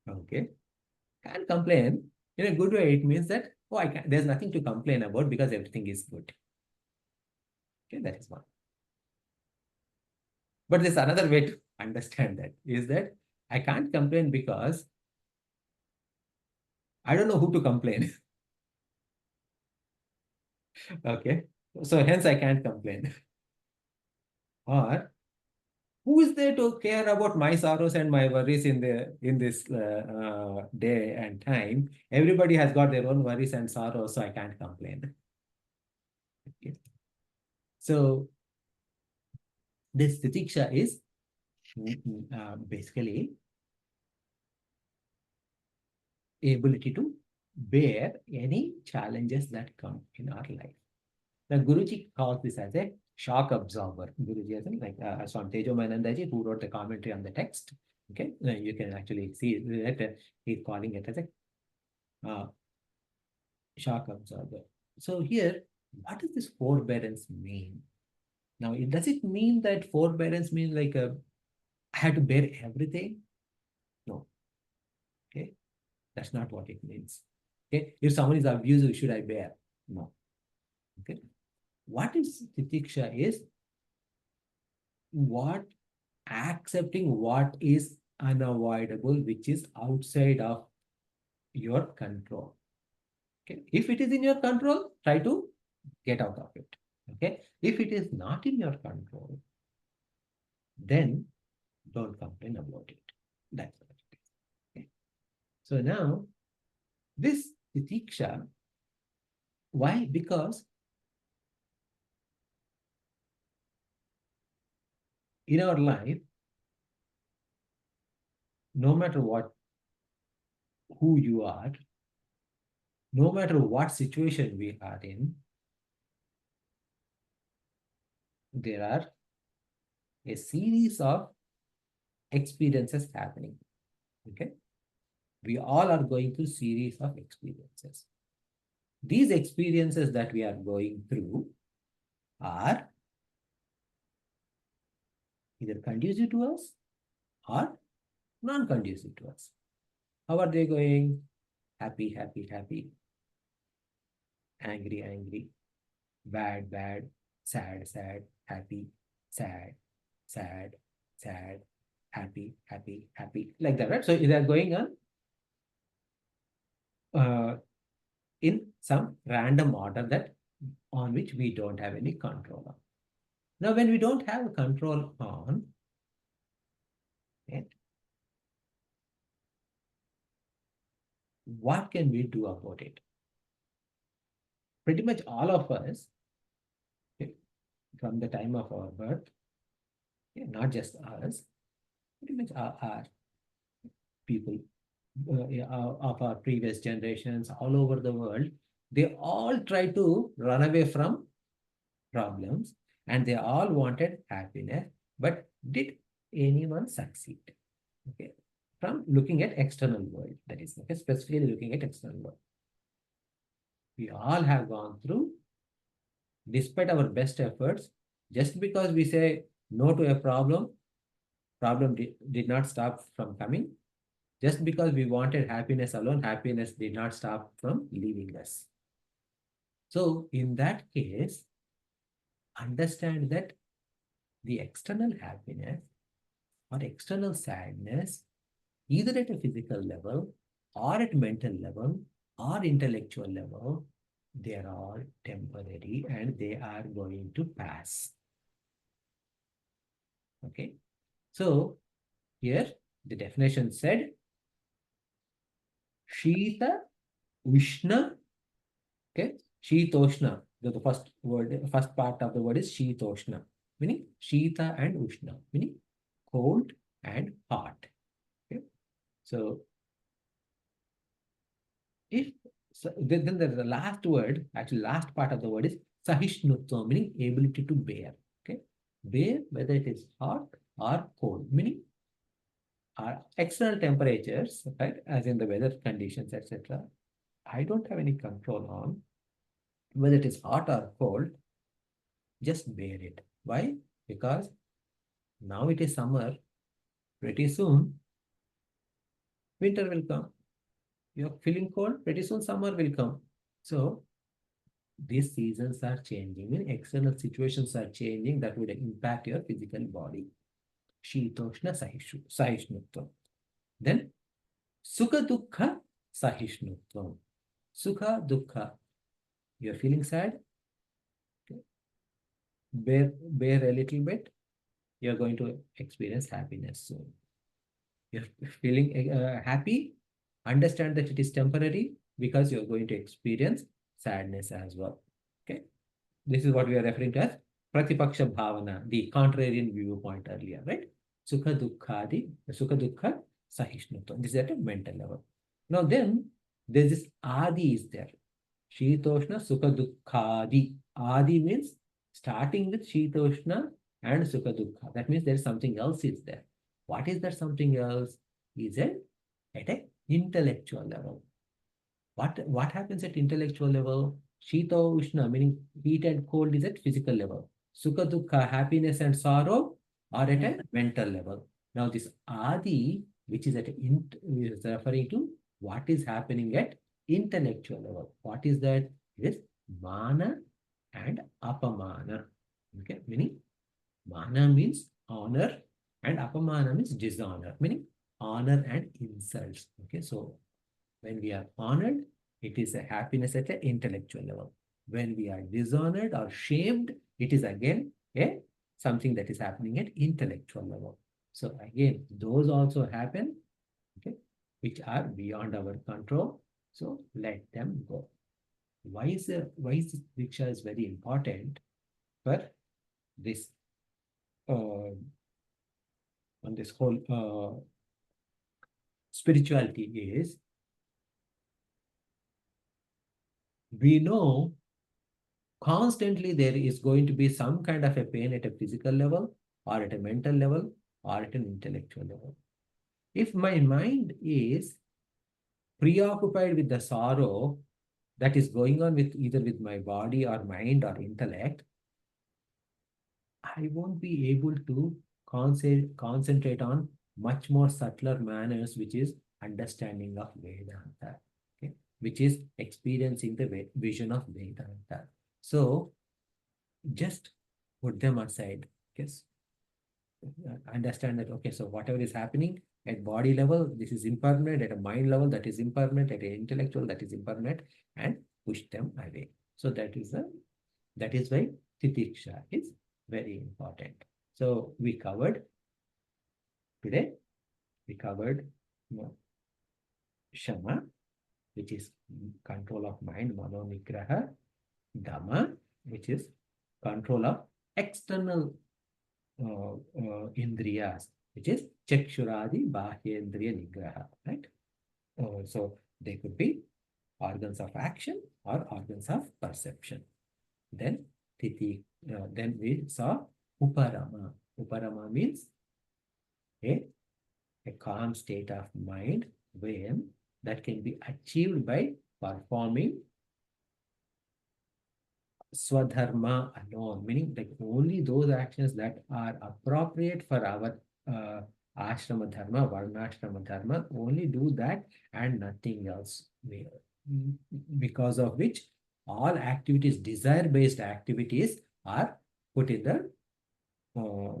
Okay. Can't complain. In a good way, it means that, there's nothing to complain about because everything is good. Okay, that is one. But there's another way to understand that is that I can't complain because I don't know who to complain. Okay. So hence I can't complain. Or who is there to care about my sorrows and my worries in this day and time? Everybody has got their own worries and sorrows, so I can't complain. Okay. So this titiksha is basically ability to bear any challenges that come in our life. Now, Guruji calls this as a shock absorber. Guruji, as in like Swami Tejomanandaji, who wrote the commentary on the text. Okay, you can actually see that he's calling it as a shock absorber. So here, what does this forbearance mean? Now, does it mean that forbearance means like I had to bear everything? No. Okay, that's not what it means. Okay, if someone is abusive, should I bear? No. Okay, what is titiksha is what accepting what is unavoidable, which is outside of your control. Okay, if it is in your control, try to get out of it. Okay, if it is not in your control, then don't complain about it. That's what it is. Okay. So now this titiksha, why? Because in our life, no matter who you are, no matter what situation we are in, there are a series of experiences happening. Okay, we all are going through series of experiences. These experiences that we are going through are either conducive to us or non-conducive to us. How are they going? Happy, happy, happy, angry, angry, bad, bad, sad, sad, happy, sad, sad, sad, happy, happy, happy, like that, right? So they are going on in some random order that on which we don't have any control on. Now, when we don't have control on it, what can we do about it? Pretty much all of us, okay, from the time of our birth, okay, not just us, pretty much our people of our previous generations all over the world, They all try to run away from problems and they all wanted happiness. But did anyone succeed? Okay. From looking at external world, that is, okay, specifically looking at external world. We all have gone through, despite our best efforts, just because we say no to a problem did not stop from coming. Just because we wanted happiness alone, happiness did not stop from leaving us. So in that case, understand that the external happiness or external sadness, either at a physical level or at mental level or intellectual level, they are all temporary and they are going to pass. Okay. So here the definition said, Shita Ushna. Okay. Shitoshna. The first word, first part of the word is Shitoshna, meaning Shita and Ushna, meaning cold and hot. Okay. So if so, then the last word, actually last part of the word is Sahishnutva, meaning ability to bear. Okay. Bear whether it is hot or cold, meaning external temperatures, right, as in the weather conditions, etc. I don't have any control on whether it is hot or cold. Just bear it. Why? Because now it is summer. Pretty soon, winter will come. You're feeling cold. Pretty soon, summer will come. So these seasons are changing. When external situations are changing, that would impact your physical body. Shitoshna Sahishnutvam. Then Sukha Dukkha Sahishnutvam. Sukha Dukkha. You're feeling sad? Okay. Bear a little bit. You're going to experience happiness soon. You're feeling happy. Understand that it is temporary because you're going to experience sadness as well. Okay. This is what we are referring to as Pratipaksha Bhavana, the contrarian viewpoint earlier, right? Sukha Dukkha Sahishnutva. This is at a mental level. Now then, there's this Adi is there. Shitoshna Sukha Dukkhadi. Adi means starting with Shitoshna and Sukha Dukkha. That means there's something else is there. What is that something else? Is it at an intellectual level? What happens at intellectual level? Shita Ushna, meaning heat and cold, is at physical level. Sukha Dukkha, happiness and sorrow, are at a mental level. Now this Adi, which is at is referring to what is happening at intellectual level. What is that? It is Mana and Apamana. Okay, meaning Mana means honor and Apamana means dishonor, meaning honor and insults. Okay, so when we are honored, it is a happiness at an intellectual level. When we are dishonored or shamed, it is again something that is happening at intellectual level. So again, those also happen, okay, which are beyond our control. So let them go. Why is this Diksha is very important for this on this whole spirituality is, we know constantly there is going to be some kind of a pain at a physical level or at a mental level or at an intellectual level. If my mind is preoccupied with the sorrow that is going on with either with my body or mind or intellect, I won't be able to concentrate on much more subtler manners, which is understanding of Vedanta, okay, which is experiencing the vision of Vedanta. So just put them aside. Yes. Understand that, okay, so whatever is happening at body level, this is impermanent, at a mind level, that is impermanent, at an intellectual, that is impermanent, and push them away. So that is why Titeeksha is very important. So we covered today, Shama, which is control of mind, Mano Nigraha, Dama, which is control of external indriyas, which is Chakshuradi Bahyendriya Nigraha, right? So they could be organs of action or organs of perception. Then then we saw Uparama. Uparama means a calm state of mind when that can be achieved by performing Swadharma alone, meaning like only those actions that are appropriate for our ashrama dharma, varnashrama dharma, only do that and nothing else. Because of which all activities, desire-based activities, are put in the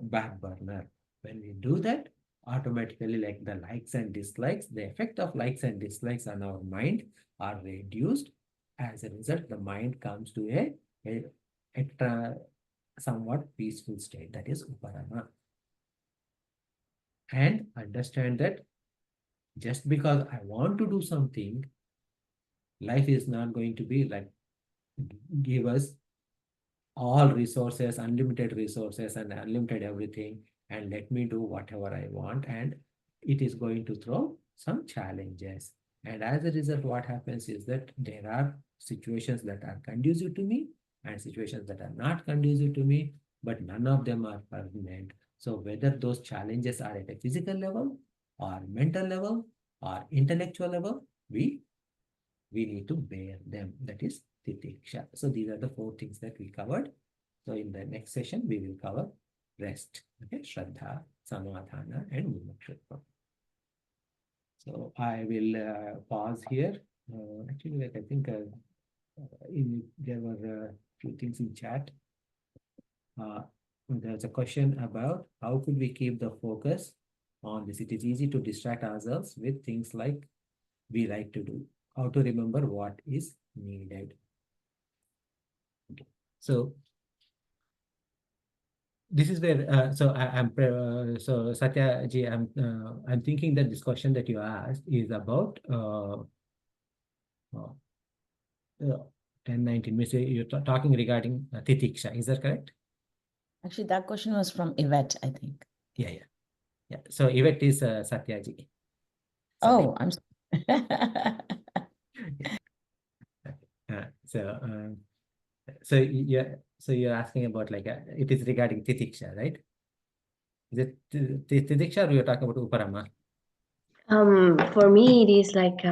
back burner. When we do that, automatically, like the likes and dislikes, the effect of likes and dislikes on our mind are reduced. As a result, the mind comes to a somewhat peaceful state, that is Uparama. And understand that just because I want to do something, life is not going to be like give us all resources, unlimited resources and unlimited everything, and let me do whatever I want. And it is going to throw some challenges. And as a result, what happens is that there are situations that are conducive to me and situations that are not conducive to me, but none of them are permanent. So whether those challenges are at a physical level or mental level or intellectual level, we need to bear them. That is Titeeksha. So these are the 4 things that we covered. So in the next session, we will cover rest. Okay, Shraddha, Samadhana, and Mumukshutva. So I will pause here. Actually, like I think there were a few things in chat. There's a question about how could we keep the focus on this. It is easy to distract ourselves with things like we like to do. How to remember what is needed. Okay. So this is where so Satya ji, I'm thinking that this question that you asked is about 1019. You're talking regarding Titeeksha. Is that correct? Actually, that question was from Yvette, I think. Yeah. So Yvette is Satya ji. Oh, I'm sorry. So you're asking about like it is regarding Titeeksha, right? Is it Titeeksha or you're talking about Uparama? For me, it is like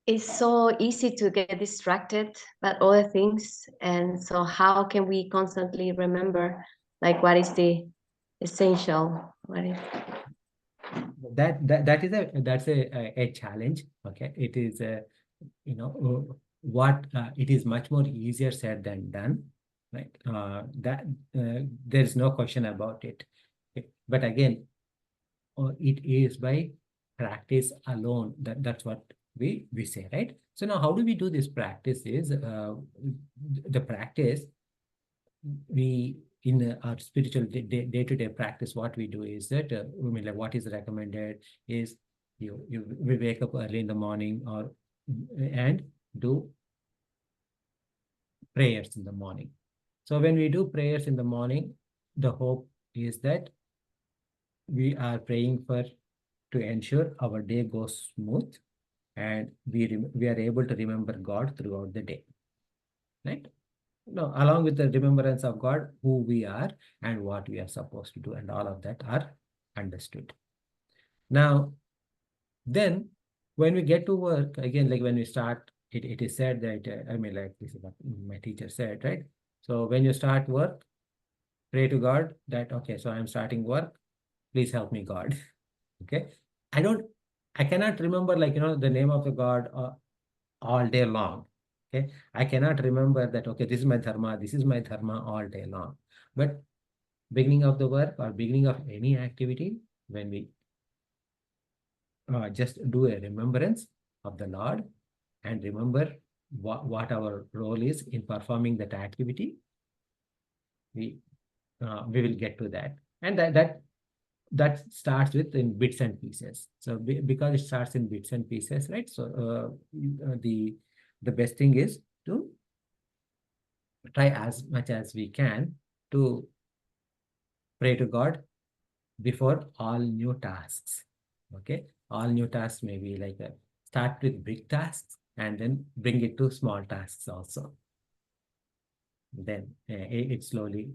it's so easy to get distracted by other things, and so how can we constantly remember like what is the essential? What is that's a challenge. Okay, it is it is much more easier said than done, right? There is no question about it. Okay. But again, it is by practice alone. That's what we say, right? So now how do we do this practice is the practice we in our spiritual day-to-day practice, what we do is that like what is recommended is we wake up early in the morning and do prayers in the morning. So when we do prayers in the morning, the hope is that we are praying to ensure our day goes smooth and we are able to remember God throughout the day, right? No, along with the remembrance of God, who we are and what we are supposed to do, and all of that are understood. Now, then when we get to work, again, like when we start, it is said that, like this is what my teacher said, right? So when you start work, pray to God that, okay, so I'm starting work, please help me, God. Okay. I cannot remember like, the name of the God all day long. Okay. I cannot remember that, okay, this is my dharma all day long. But beginning of the work or beginning of any activity, when we just do a remembrance of the Lord and remember what our role is in performing that activity, we will get to that. And that starts with in bits and pieces. So because it starts in bits and pieces, right? So the best thing is to try as much as we can to pray to God before all new tasks. Okay, all new tasks may be like start with big tasks and then bring it to small tasks also. Then it slowly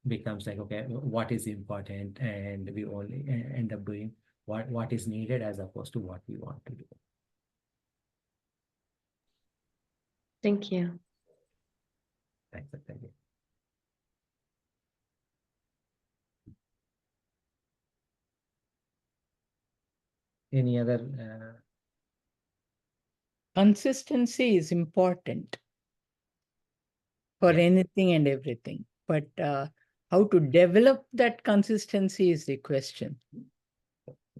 becomes like, okay, what is important, and we only end up doing what is needed as opposed to what we want to do. Thank you. Thanks, Satyajit. Any other? Consistency is important for Yeah. anything and everything, but how to develop that consistency is the question.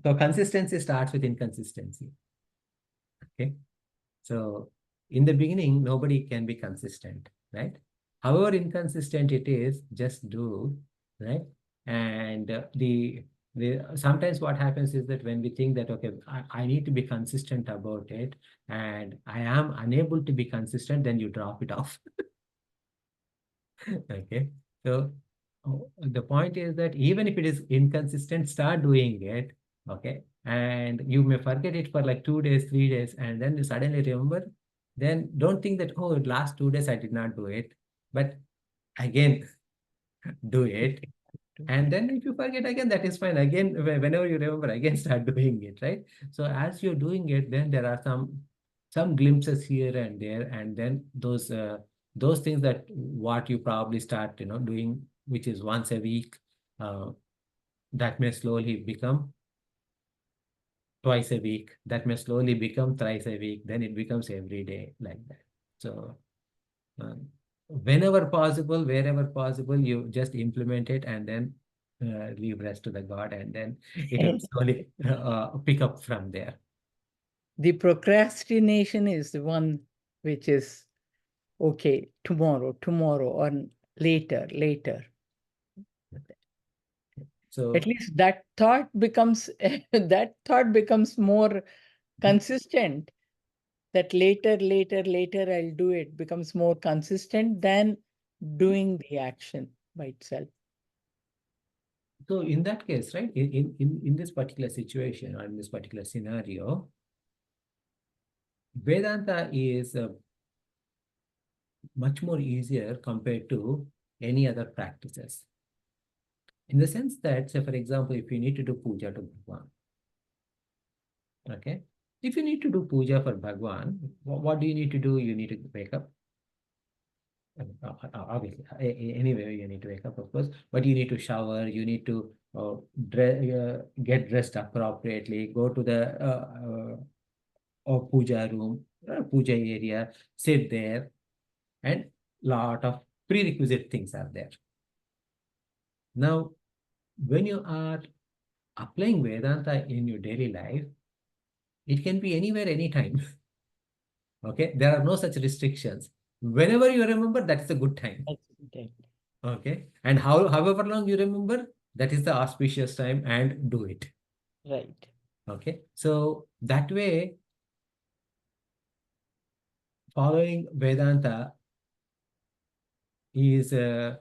So consistency starts with inconsistency. Okay. So in the beginning, nobody can be consistent, right? However inconsistent it is, just do, right? And sometimes what happens is that when we think that, okay, I need to be consistent about it, and I am unable to be consistent, then you drop it off. Okay. So the point is that even if it is inconsistent, start doing it. Okay. And you may forget it for like 2 days, 3 days, and then you suddenly remember. Then don't think that, oh, last 2 days I did not do it. But again, do it. And then if you forget again, that is fine. Again, whenever you remember, again start doing it, right? So as you're doing it, then there are some glimpses here and there, and then those things that what you probably start, doing, which is once a week, that may slowly become twice a week. That may slowly become thrice a week. Then it becomes every day like that. So whenever possible, wherever possible, you just implement it, and then leave rest to the God, and then it will slowly pick up from there. The procrastination is the one which is, okay, tomorrow, or later. So At least that thought becomes more consistent. That later, I'll do it becomes more consistent than doing the action by itself. So in that case, right, in this particular situation or in this particular scenario, Vedanta is much more easier compared to any other practices. In the sense that, say, for example, if you need to do puja to Bhagwan, okay? If you need to do puja for Bhagwan, what do you need to do? You need to wake up. Obviously, anyway, you need to wake up, of course, but you need to shower, you need to get dressed appropriately, go to the puja room, puja area, sit there, and lot of prerequisite things are there. Now, when you are applying Vedanta in your daily life, it can be anywhere, anytime. Okay, there are no such restrictions. Whenever you remember, that is a good time. Okay, and however long you remember, that is the auspicious time, and do it. Right. Okay, so that way, following Vedanta is there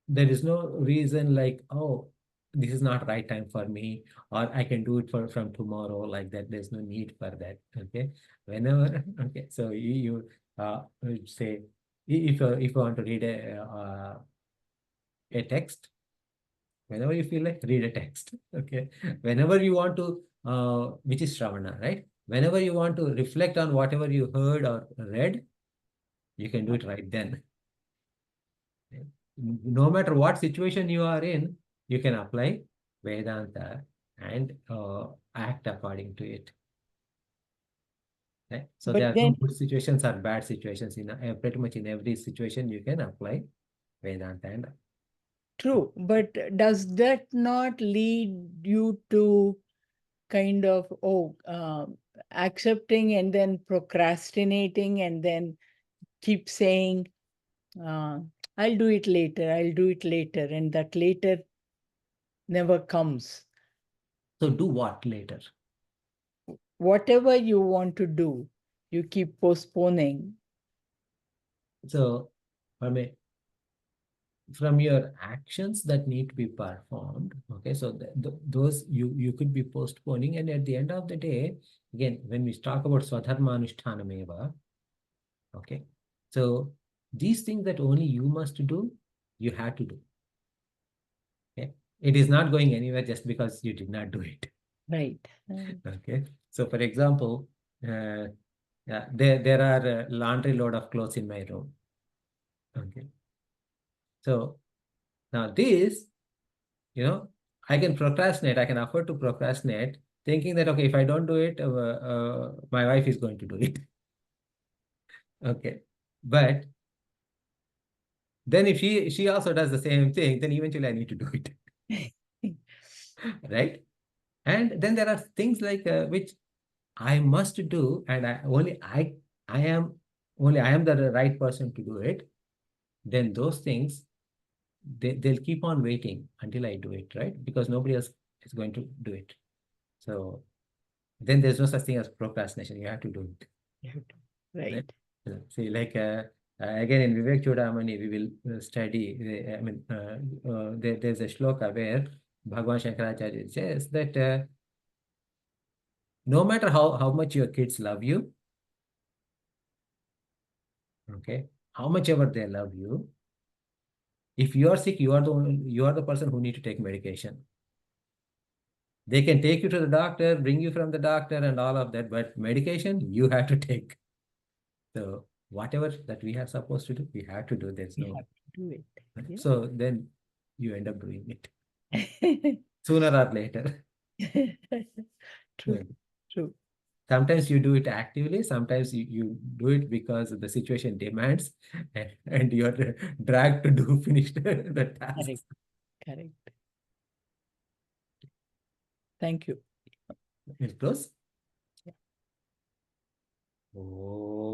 is no reason like, oh, this is not right time for me, or I can do it from tomorrow, like that. There's no need for that. Okay, whenever. Okay, so you say, if you want to read a text, whenever you feel like, read a text. Okay, whenever you want to, which is Shravana, right? Whenever you want to reflect on whatever you heard or read, you can do it right then. No matter what situation you are in, you can apply Vedanta and act according to it. Okay? So But there are then, no good situations or bad situations. Pretty much in every situation, you can apply Vedanta. And true, but does that not lead you to kind of, accepting and then procrastinating and then keep saying, I'll do it later, and that later never comes? so do what later? Whatever you want to do, you keep postponing. So, from your actions that need to be performed. Okay, so those you could be postponing, and at the end of the day, again, when we talk about swadharma anushthanameva, okay, so these things that only you must do, you have to do. Okay, it is not going anywhere just because you did not do it. Right. Okay, so for example, yeah, there are a laundry load of clothes in my room. Okay, so now this, I can procrastinate. I can afford to procrastinate, thinking that, okay, if I don't do it, my wife is going to do it. Okay, but then if she also does the same thing, then eventually I need to do it, right? And then there are things like which I must do, and I am the right person to do it. Then those things, they'll keep on waiting until I do it, right? Because nobody else is going to do it. So then there's no such thing as procrastination. You have to do it. Right. See, like again in Vivek Chudamani, we will study. There's a shloka where Bhagwan Shankaracharya says that no matter how much your kids love you, okay, how much ever they love you, if you are sick, you are the person who need to take medication. They can take you to the doctor, bring you from the doctor, and all of that, but medication you have to take. So whatever that we are supposed to do, we have to do. There's We no. have to do it. Yeah. So then you end up doing it sooner or later. True. True. Sometimes you do it actively, sometimes you do it because the situation demands, and you are dragged to finish the task. Correct. Correct. Thank you. We'll close. Yeah. Oh.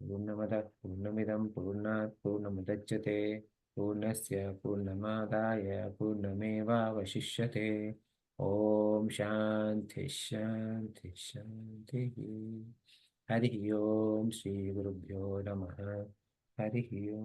पूर्णमदः पूर्णमिदं पूर्णात् पूर्णमुदच्यते पूर्णस्य पूर्णमादाय पूर्णमेवावशिष्यते ॐ शान्ति शान्ति शान्तिः हरिः ॐ श्रीगुरुभ्यो नमः हरिः ॐ